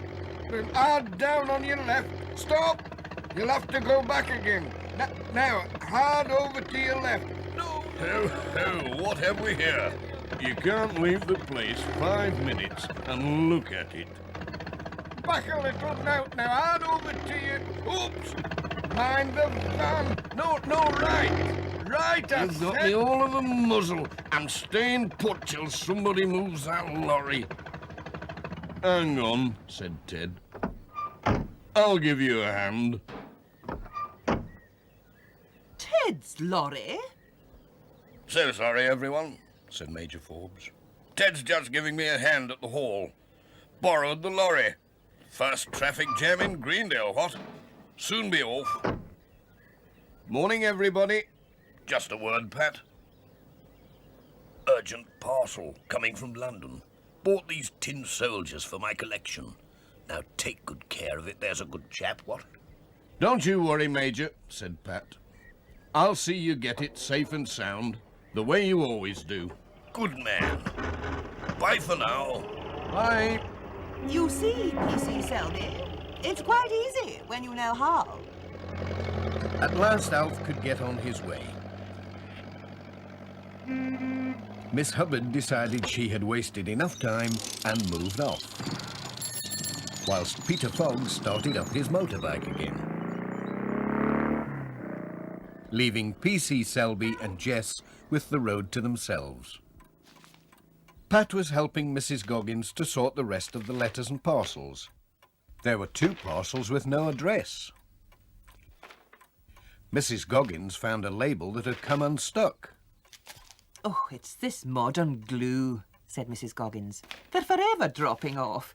Then hard down on your left. Stop. You'll have to go back again. Now, hard over to your left. No. Oh, what have we here? You can't leave the place 5 minutes and look at it. Back a little. Now, hard over to you. Oops. Mind the van. No, right. Right, I You've got said. me all of a muzzle. I'm staying put till somebody moves that lorry. Hang on, said Ted. I'll give you a hand. Ted's lorry? So sorry, everyone, said Major Forbes. Ted's just giving me a hand at the hall. Borrowed the lorry. First traffic jam in Greendale, what? Soon be off. Morning, everybody. Just a word, Pat. Urgent parcel coming from London. Bought these tin soldiers for my collection. Now take good care of it, there's a good chap, what? Don't you worry, Major, said Pat. I'll see you get it safe and sound, the way you always do. Good man. Bye for now. Bye. You see, PC Selby, it's quite easy when you know how. At last Alf could get on his way. Miss Hubbard decided she had wasted enough time and moved off, whilst Peter Fogg started up his motorbike again, leaving PC Selby and Jess with the road to themselves. Pat was helping Mrs. Goggins to sort the rest of the letters and parcels. There were 2 parcels with no address. Mrs. Goggins found a label that had come unstuck. Oh, it's this modern glue, said Mrs. Goggins. They're forever dropping off.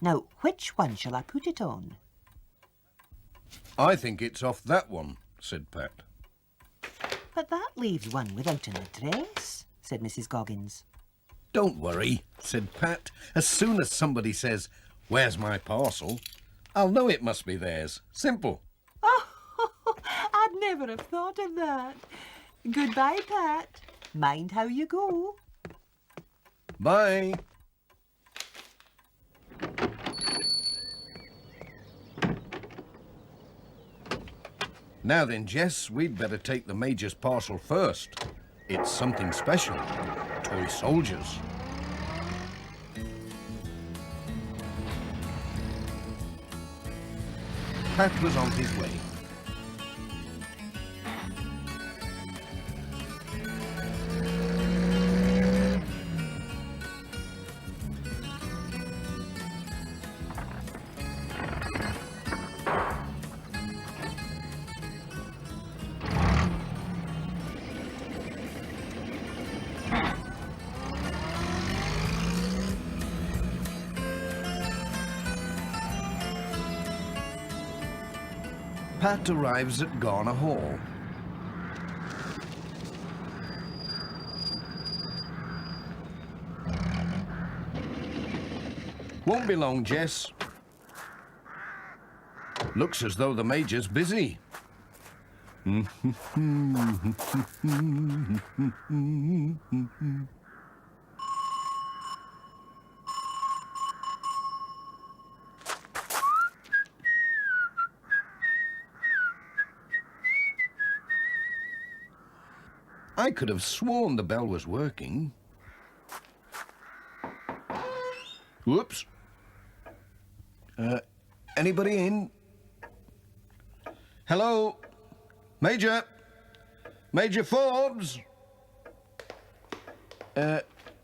Now, which one shall I put it on? I think it's off that one, said Pat. But that leaves one without an address, said Mrs. Goggins. Don't worry, said Pat. As soon as somebody says, "Where's my parcel?" I'll know it must be theirs. Simple. Oh, I'd never have thought of that. Goodbye, Pat. Mind how you go. Bye. Now then, Jess, we'd better take the Major's parcel first. It's something special. Toy soldiers. Pat was on his way. Pat arrives at Garner Hall. Won't be long, Jess. Looks as though the Major's busy. I could have sworn the bell was working. Whoops. Anybody in? Hello? Major? Major Forbes?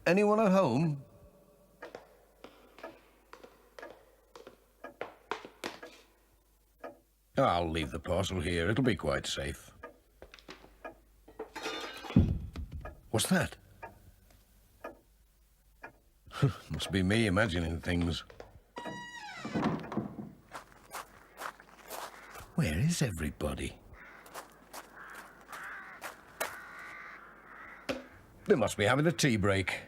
Anyone at home? I'll leave the parcel here. It'll be quite safe. What's that? Must be me imagining things. Where is everybody? They must be having a tea break.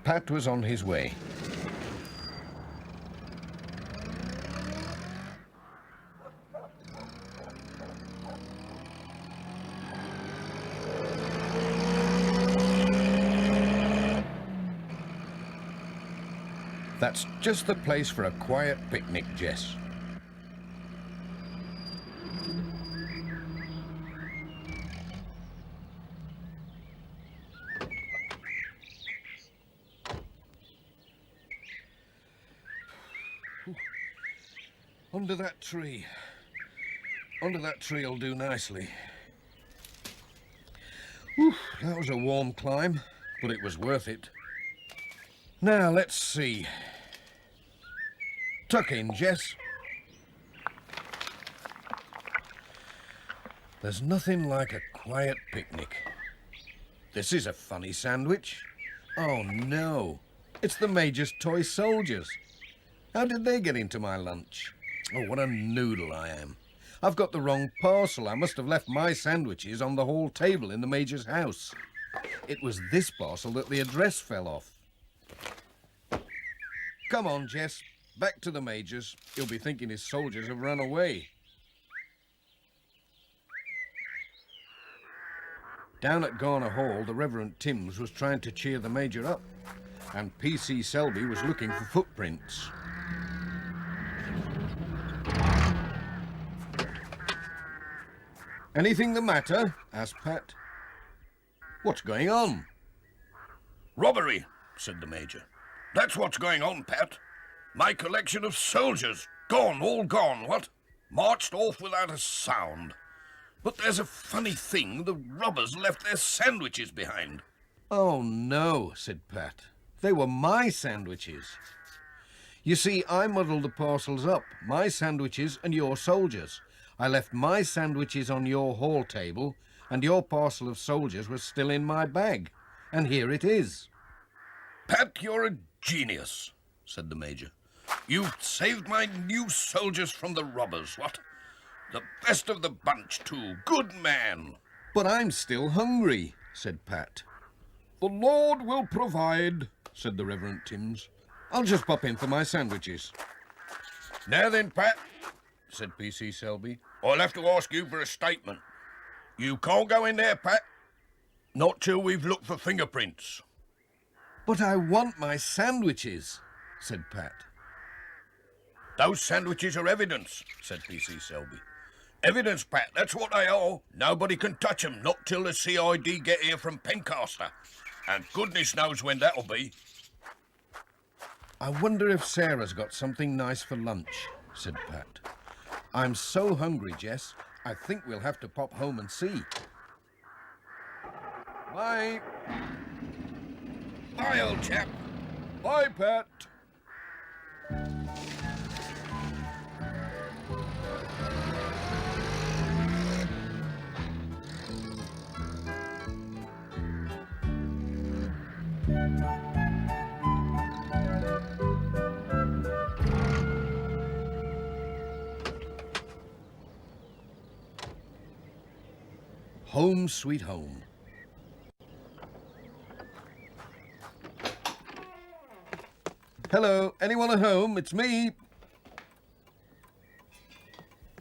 Pat was on his way. That's just the place for a quiet picnic, Jess. Under that tree. Under that tree will do nicely. Whew, that was a warm climb, but it was worth it. Now, let's see. Tuck in, Jess. There's nothing like a quiet picnic. This is a funny sandwich. Oh, no. It's the Major's toy soldiers. How did they get into my lunch? Oh, what a noodle I am. I've got the wrong parcel. I must have left my sandwiches on the hall table in the Major's house. It was this parcel that the address fell off. Come on, Jess. Back to the Major's. He'll be thinking his soldiers have run away. Down at Garner Hall, the Reverend Timms was trying to cheer the Major up, and P.C. Selby was looking for footprints. Anything the matter? Asked Pat. What's going on? Robbery, said the Major. That's what's going on, Pat. My collection of soldiers. Gone, all gone, what? Marched off without a sound. But there's a funny thing. The robbers left their sandwiches behind. Oh, no, said Pat. They were my sandwiches. You see, I muddled the parcels up. My sandwiches and your soldiers. I left my sandwiches on your hall table, and your parcel of soldiers was still in my bag. And here it is. Pat, you're a genius, said the Major. You've saved my new soldiers from the robbers, what? The best of the bunch, too. Good man. But I'm still hungry, said Pat. The Lord will provide, said the Reverend Timms. I'll just pop in for my sandwiches. Now then, Pat, said P.C. Selby, I'll have to ask you for a statement. You can't go in there, Pat. Not till we've looked for fingerprints. But I want my sandwiches, said Pat. Those sandwiches are evidence, said P.C. Selby. Evidence, Pat, that's what they are. Nobody can touch 'em, not till the CID get here from Pencaster. And goodness knows when that'll be. I wonder if Sarah's got something nice for lunch, said Pat. I'm so hungry, Jess. I think we'll have to pop home and see. Bye. Bye, old chap. Bye, Pat. Home sweet home. Hello, anyone at home? It's me.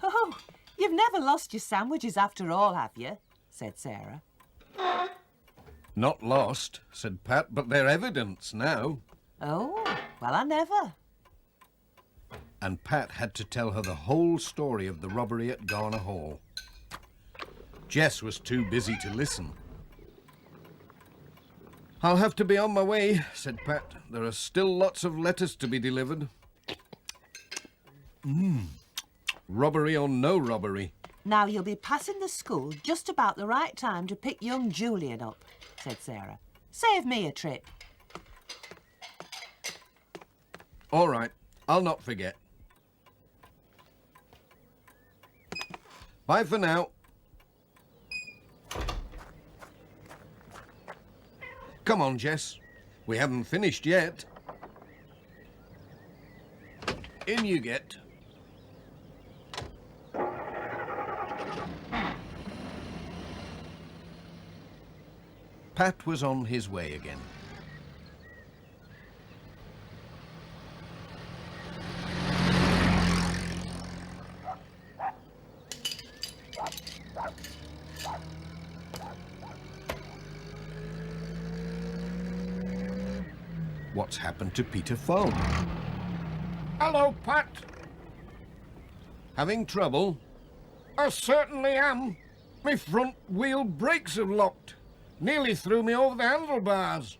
Oh, you've never lost your sandwiches after all, have you? Said Sarah. Not lost, said Pat, but they're evidence now. Oh, well, I never. And Pat had to tell her the whole story of the robbery at Garner Hall. Jess was too busy to listen. I'll have to be on my way, said Pat. There are still lots of letters to be delivered. Robbery or no robbery. Now you'll be passing the school just about the right time to pick young Julian up, said Sarah. Save me a trip. All right, I'll not forget. Bye for now. Come on, Jess. We haven't finished yet. In you get. Pat was on his way again. What's happened to Peter Fogg? Hello, Pat. Having trouble? I certainly am. My front wheel brakes are locked. Nearly threw me over the handlebars.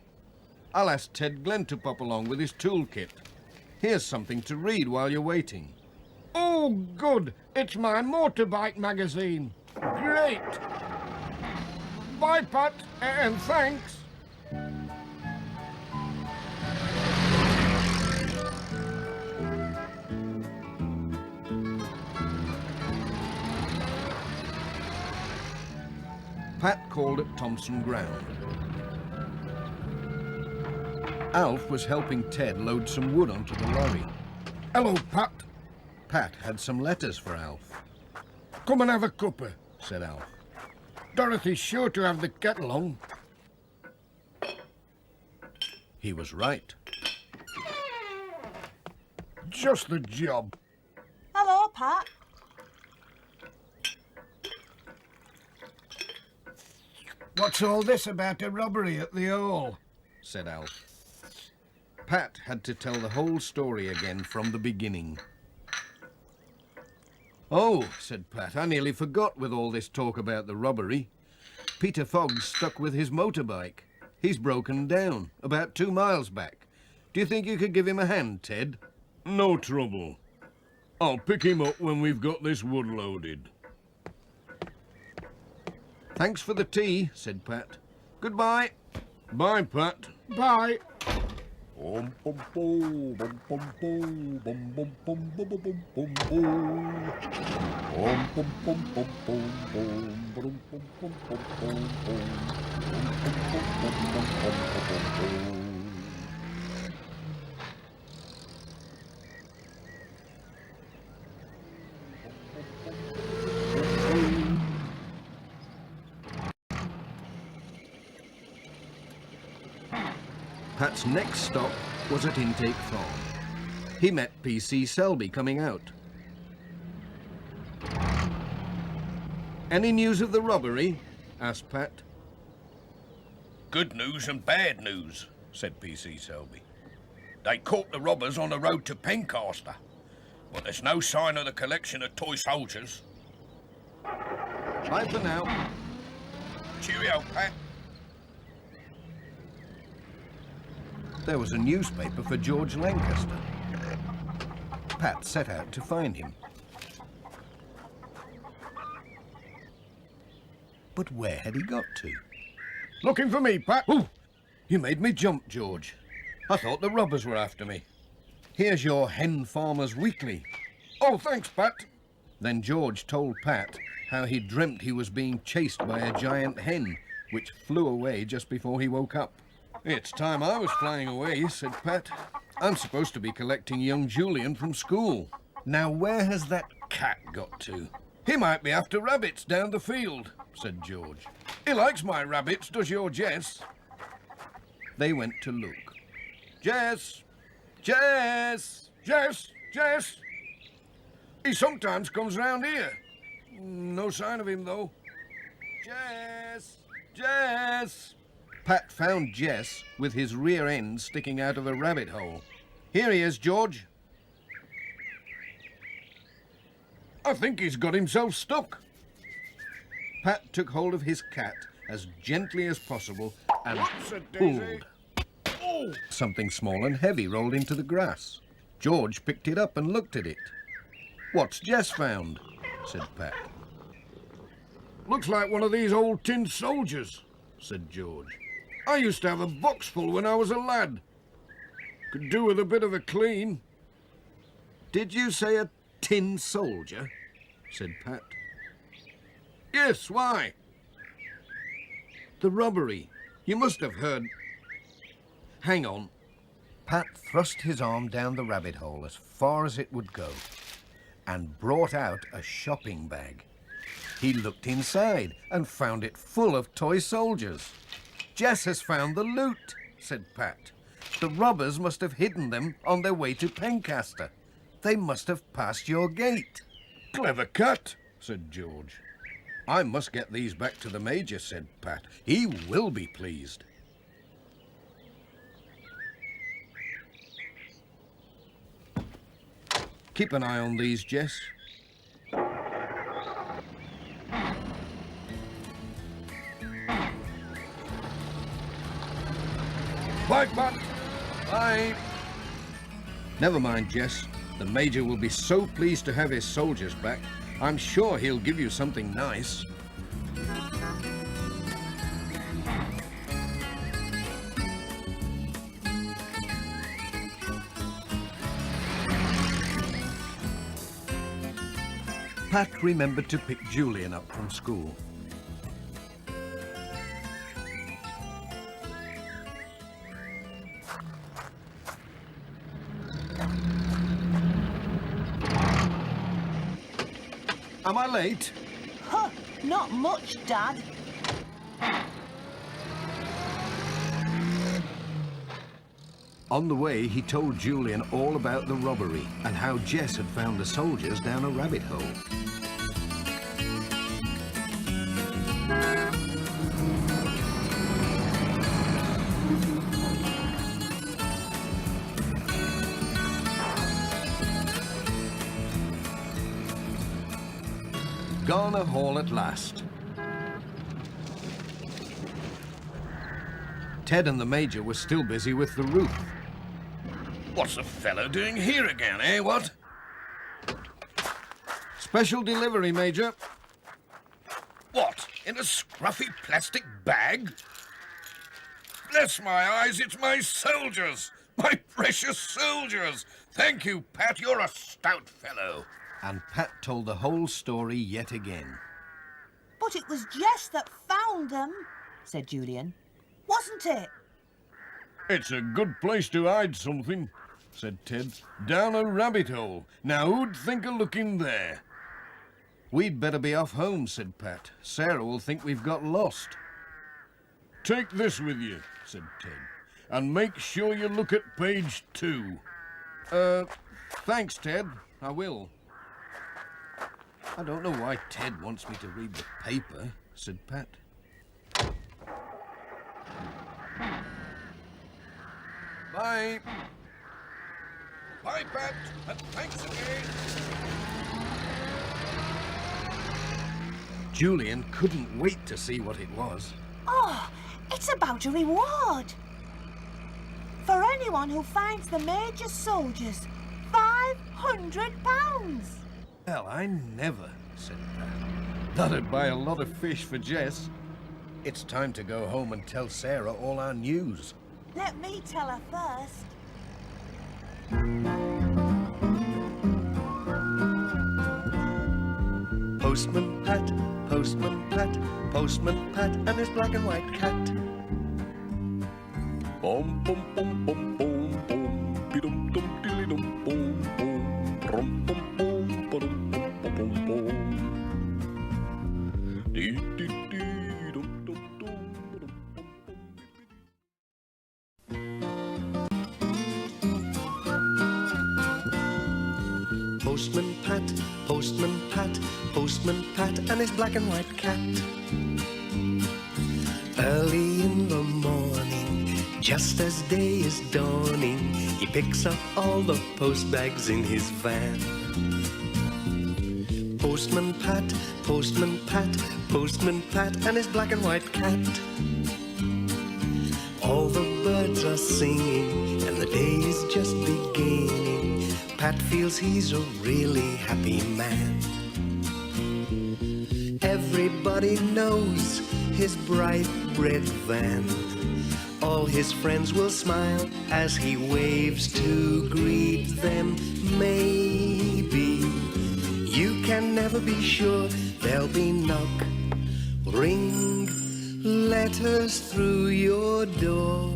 I'll ask Ted Glenn to pop along with his toolkit. Here's something to read while you're waiting. Oh, good. It's my motorbike magazine. Great. Bye, Pat, and thanks. Pat called at Thompson Ground. Alf was helping Ted load some wood onto the lorry. Hello, Pat. Pat had some letters for Alf. Come and have a cuppa, Said Alf. Dorothy's sure to have the kettle on. He was right. Just the job. Hello, Pat. What's all this about a robbery at the hall? Said Alf. Pat had to tell the whole story again from the beginning. Oh, said Pat, I nearly forgot with all this talk about the robbery. Peter Fogg's stuck with his motorbike. He's broken down, about 2 miles back. Do you think you could give him a hand, Ted? No trouble. I'll pick him up when we've got this wood loaded. Thanks for the tea, said Pat. Goodbye. Bye, Pat. Bye. Pat's next stop was at Intake Farm. He met PC Selby coming out. Any news of the robbery? Asked Pat. Good news and bad news, said PC Selby. They caught the robbers on the road to Pencaster, but there's no sign of the collection of toy soldiers. Bye for now. Cheerio, Pat. There was a newspaper for George Lancaster. Pat set out to find him. But where had he got to? Looking for me, Pat? Ooh, you made me jump, George. I thought the robbers were after me. Here's your Hen Farmer's Weekly. Oh, thanks, Pat. Then George told Pat how he dreamt he was being chased by a giant hen, which flew away just before he woke up. It's time I was flying away, said Pat. I'm supposed to be collecting young Julian from school. Now where has that cat got to? He might be after rabbits down the field, said George. He likes my rabbits, does your Jess? They went to look. Jess! Jess! Jess! Jess! He sometimes comes round here. No sign of him, though. Jess! Jess! Pat found Jess with his rear end sticking out of a rabbit hole. Here he is, George. I think he's got himself stuck. Pat took hold of his cat as gently as possible and pulled. Oh. Something small and heavy rolled into the grass. George picked it up and looked at it. What's Jess found? Said Pat. Looks like one of these old tin soldiers, said George. I used to have a box full when I was a lad. Could do with a bit of a clean. Did you say a tin soldier? Said Pat. Yes, why? The robbery. You must have heard. Hang on. Pat thrust his arm down the rabbit hole as far as it would go and brought out a shopping bag. He looked inside and found it full of toy soldiers. Jess has found the loot, said Pat. The robbers must have hidden them on their way to Pencaster. They must have passed your gate. Clever cat, said George. I must get these back to the Major, said Pat. He will be pleased. Keep an eye on these, Jess. Bye, Pat. Bye. Never mind, Jess. The Major will be so pleased to have his soldiers back. I'm sure he'll give you something nice. Pat remembered to pick Julian up from school. Am I late? Huh, not much, Dad. On the way, he told Julian all about the robbery and how Jess had found the soldiers down a rabbit hole. Garner Hall at last. Ted and the Major were still busy with the roof. What's the fellow doing here again, eh, what? Special delivery, Major. What, in a scruffy plastic bag? Bless my eyes, it's my soldiers! My precious soldiers! Thank you, Pat, you're a stout fellow. And Pat told the whole story yet again. But it was Jess that found them, said Julian. Wasn't it? It's a good place to hide something, said Ted. Down a rabbit hole. Now who'd think of looking there? We'd better be off home, said Pat. Sarah will think we've got lost. Take this with you, said Ted, and make sure you look at page 2. Thanks, Ted. I will. I don't know why Ted wants me to read the paper, said Pat. Bye. Bye, Pat, and thanks again. Julian couldn't wait to see what it was. Oh, it's about a reward. For anyone who finds the Major's soldiers, £500. Well, I never, said Pat. That'd buy a lot of fish for Jess. It's time to go home and tell Sarah all our news. Let me tell her first. Postman Pat, Postman Pat, Postman Pat, and his black and white cat. Bum bum bum bum bum bum, be-dum dum dilly dum bum bum, brum bum bum ba-dum bum bum bum. Dee dee dee dum dum dum ba-dum bum bum. Postman Pat, Postman Pat, Postman Pat, and his black and white cat. Early in the morning, just as day is dawning, he picks up all the post bags in his van. Postman Pat, Postman Pat, Postman Pat, and his black and white cat. All the birds are singing, and the day is just beginning. Pat feels he's a really happy man. Everybody knows his bright red van. All his friends will smile as he waves to greet them. Maybe you can never be sure. There'll be knock, ring, letters through your door.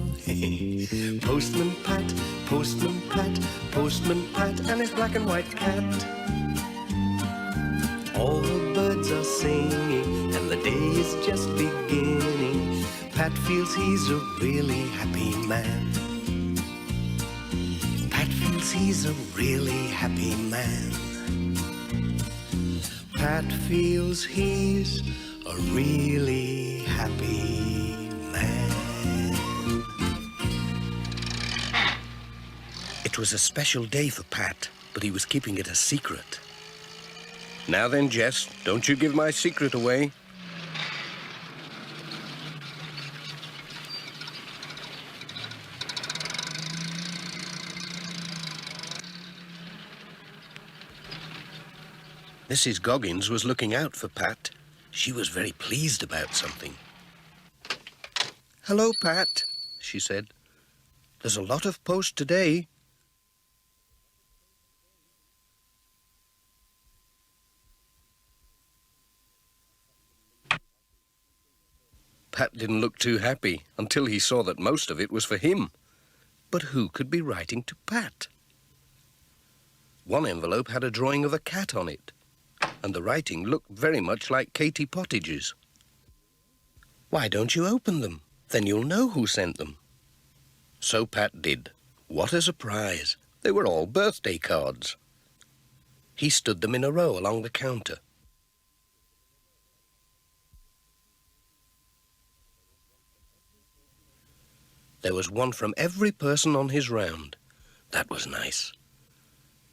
Postman Pat, Postman Pat, Postman Pat, and his black and white cat. All the birds are singing, and the day is just beginning. Pat feels he's a really happy man. Pat feels he's a really happy man. Pat feels he's a really happy man. It was a special day for Pat, but he was keeping it a secret. Now then, Jess, don't you give my secret away. Mrs. Goggins was looking out for Pat. She was very pleased about something. "Hello, Pat," she said. "There's a lot of post today." Pat didn't look too happy until he saw that most of it was for him. But who could be writing to Pat? One envelope had a drawing of a cat on it, and the writing looked very much like Katie Pottage's. "Why don't you open them? Then you'll know who sent them." So Pat did. What a surprise. They were all birthday cards. He stood them in a row along the counter. There was one from every person on his round. That was nice.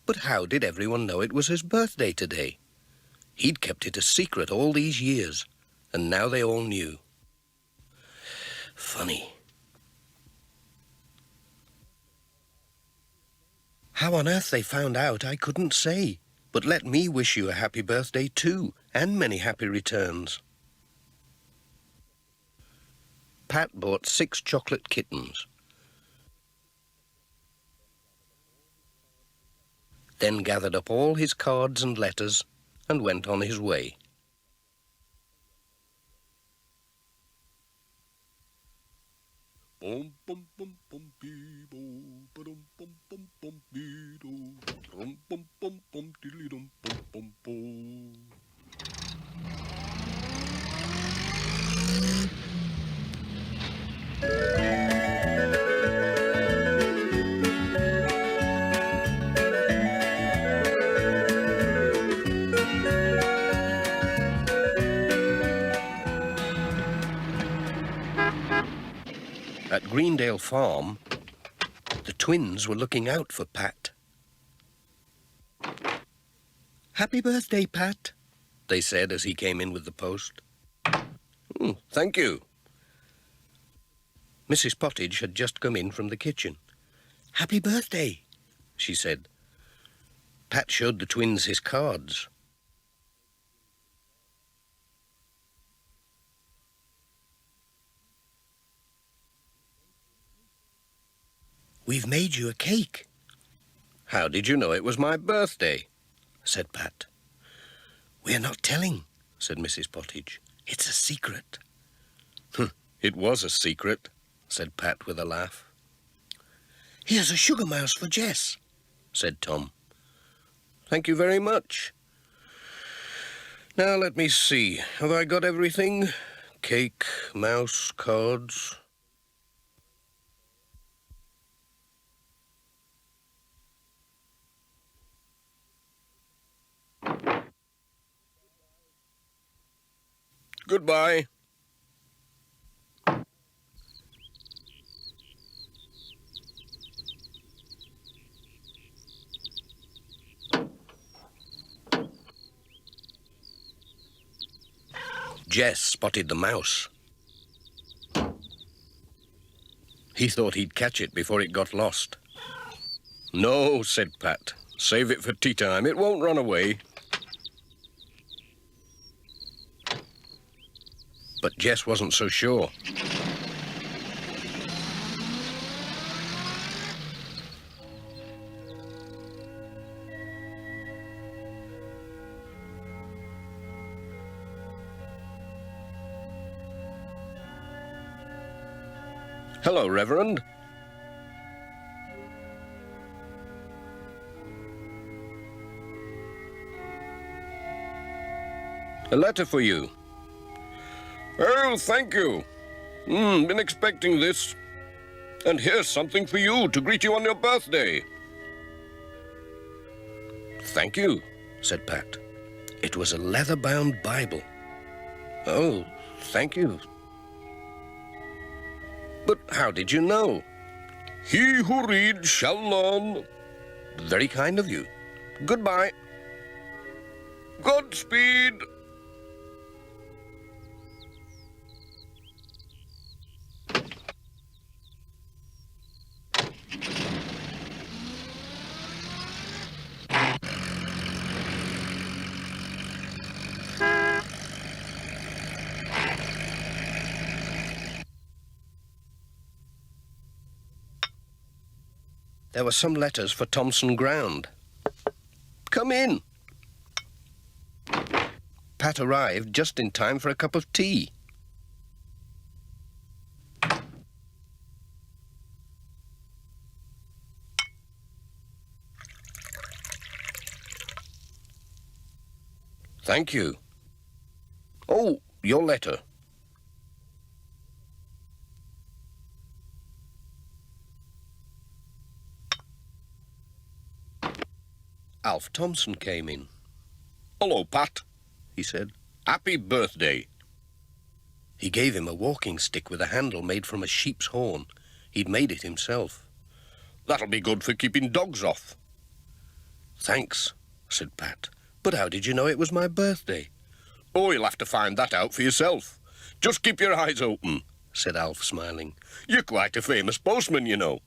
But how did everyone know it was his birthday today? He'd kept it a secret all these years, and now they all knew. Funny. How on earth they found out, I couldn't say. But let me wish you a happy birthday too, and many happy returns. Pat bought 6 chocolate kittens. Then gathered up all his cards and letters and went on his way. At Greendale Farm, the twins were looking out for Pat. "Happy birthday, Pat," they said as he came in with the post. Thank you." Mrs. Pottage had just come in from the kitchen. "Happy birthday," she said. Pat showed the twins his cards. "We've made you a cake." "How did you know it was my birthday?" said Pat. "We're not telling," said Mrs. Pottage. "It's a secret." "It was a secret," said Pat with a laugh. "Here's a sugar mouse for Jess," said Tom. "Thank you very much. Now let me see. Have I got everything? Cake, mouse, cards." Goodbye. Jess spotted the mouse. He thought he'd catch it before it got lost. "No," said Pat. "Save it for tea time. It won't run away." But Jess wasn't so sure. "Hello, Reverend." "A letter for you." "Oh, thank you. Been expecting this. And here's something for you to greet you on your birthday." "Thank you," said Pat. It was a leather-bound Bible. "Oh, thank you. But how did you know?" "He who reads shall learn." "Very kind of you. Goodbye." "Godspeed." There were some letters for Thompson Ground. "Come in." Pat arrived just in time for a cup of tea. "Thank you. Oh, your letter." Alf Thompson came in. "Hello, Pat," he said. "Happy birthday." He gave him a walking stick with a handle made from a sheep's horn. He'd made it himself. "That'll be good for keeping dogs off." "Thanks," said Pat. "But how did you know it was my birthday?" "Oh, you'll have to find that out for yourself. Just keep your eyes open," said Alf, smiling. "You're quite a famous postman, you know."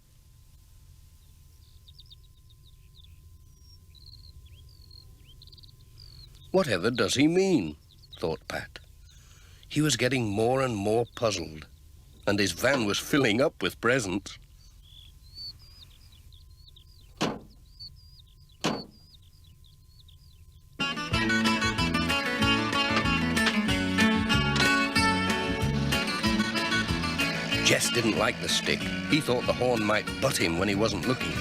Whatever does he mean? Thought Pat. He was getting more and more puzzled, and his van was filling up with presents. Jess didn't like the stick. He thought the horn might butt him when he wasn't looking.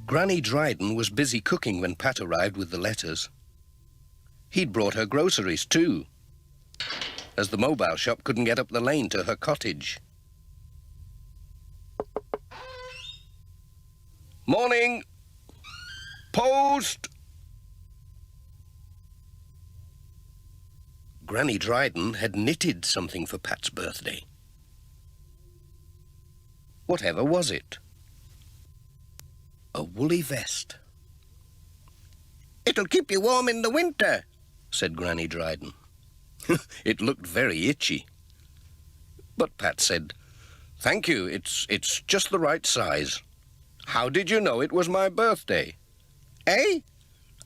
Granny Dryden was busy cooking when Pat arrived with the letters. He'd brought her groceries too, as the mobile shop couldn't get up the lane to her cottage. "Morning! Post!" Granny Dryden had knitted something for Pat's birthday. Whatever was it? A woolly vest. "It'll keep you warm in the winter," said Granny Dryden. It looked very itchy. But Pat said, "Thank you, it's just the right size. How did you know it was my birthday?" "Eh?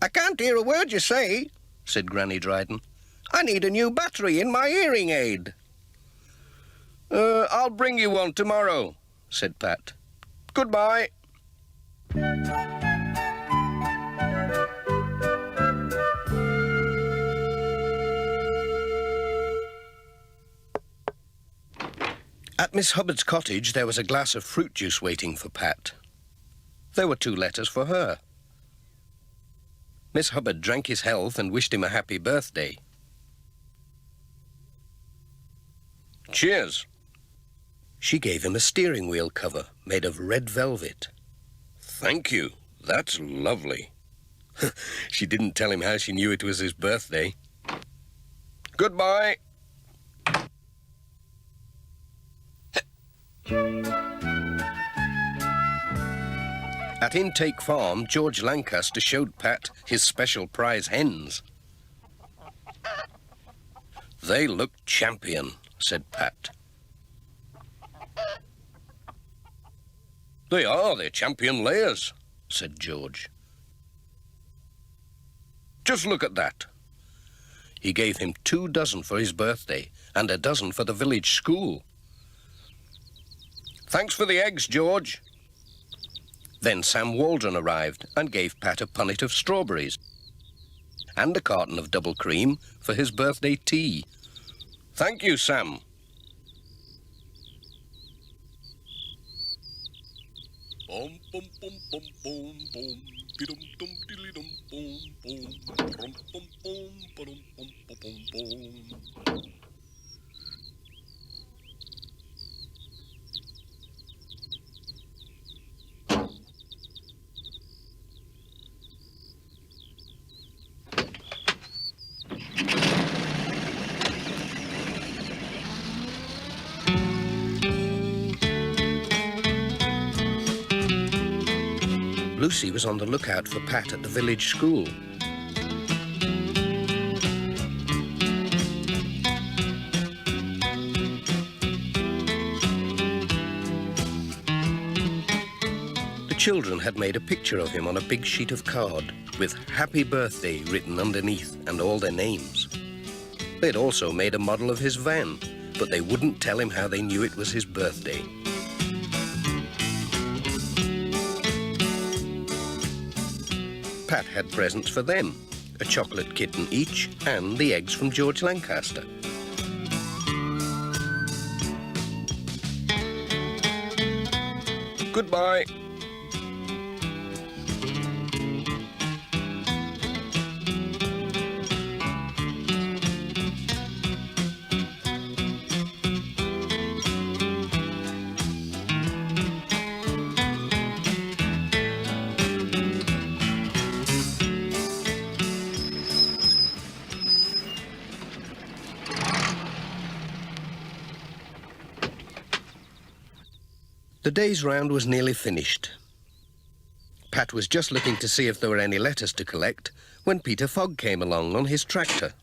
I can't hear a word you say," said Granny Dryden. "I need a new battery in my hearing aid." I'll bring you one tomorrow," said Pat. "Goodbye." At Miss Hubbard's cottage, there was a glass of fruit juice waiting for Pat. There were 2 letters for her. Miss Hubbard drank his health and wished him a happy birthday. "Cheers." She gave him a steering wheel cover made of red velvet. "Thank you. That's lovely." She didn't tell him how she knew it was his birthday. "Goodbye." At Intake Farm, George Lancaster showed Pat his special prize hens. "They look champion," said Pat. They're champion layers," said George. "Just look at that." He gave him 2 dozen for his birthday and a dozen for the village school. "Thanks for the eggs, George." Then Sam Waldron arrived and gave Pat a punnet of strawberries and a carton of double cream for his birthday tea. "Thank you, Sam." Bum bum bum bum bum bum bidum dum dilly dum bum bum bum bum bum bum bum bum bum. Lucy was on the lookout for Pat at the village school. The children had made a picture of him on a big sheet of card with "Happy Birthday" written underneath and all their names. They'd also made a model of his van, but they wouldn't tell him how they knew it was his birthday. Pat had presents for them, a chocolate kitten each and the eggs from George Lancaster. Goodbye. The day's round was nearly finished. Pat was just looking to see if there were any letters to collect when Peter Fogg came along on his tractor.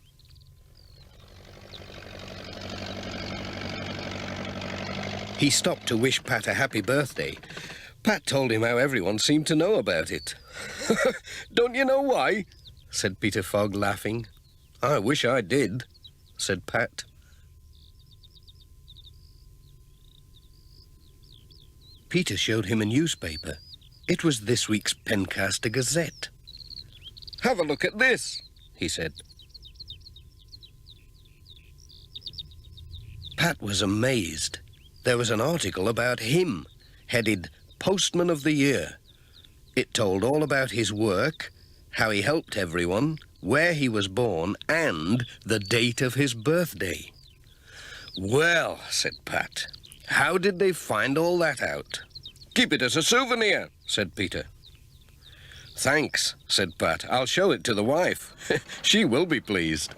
He stopped to wish Pat a happy birthday. Pat told him how everyone seemed to know about it. "Don't you know why?" said Peter Fogg, laughing. "I wish I did," said Pat. Peter showed him a newspaper. It was this week's Pencaster Gazette. "Have a look at this," he said. Pat was amazed. There was an article about him, headed Postman of the Year. It told all about his work, how he helped everyone, where he was born, and the date of his birthday. "Well," said Pat, "how did they find all that out?" "Keep it as a souvenir," said Peter. "Thanks," said Pat. "I'll show it to the wife. She will be pleased."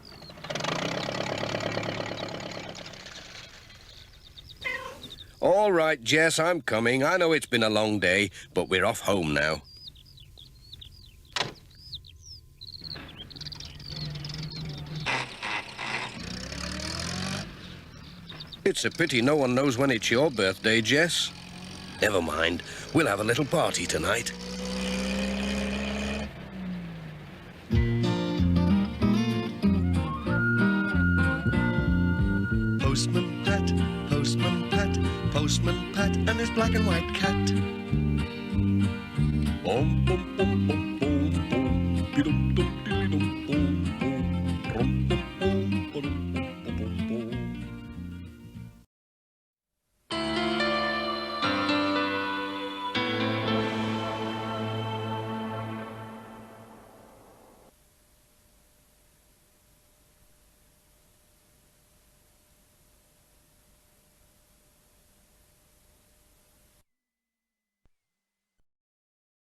"All right, Jess, I'm coming. I know it's been a long day, but we're off home now." "It's a pity no one knows when it's your birthday, Jess." "Never mind. We'll have a little party tonight." Postman Pat, Postman Pat, Postman Pat and his black and white cat. Bom, bom, bom, bom, bom, bom, bidum, dum, diddy, dum, bom, bom, brum, bom.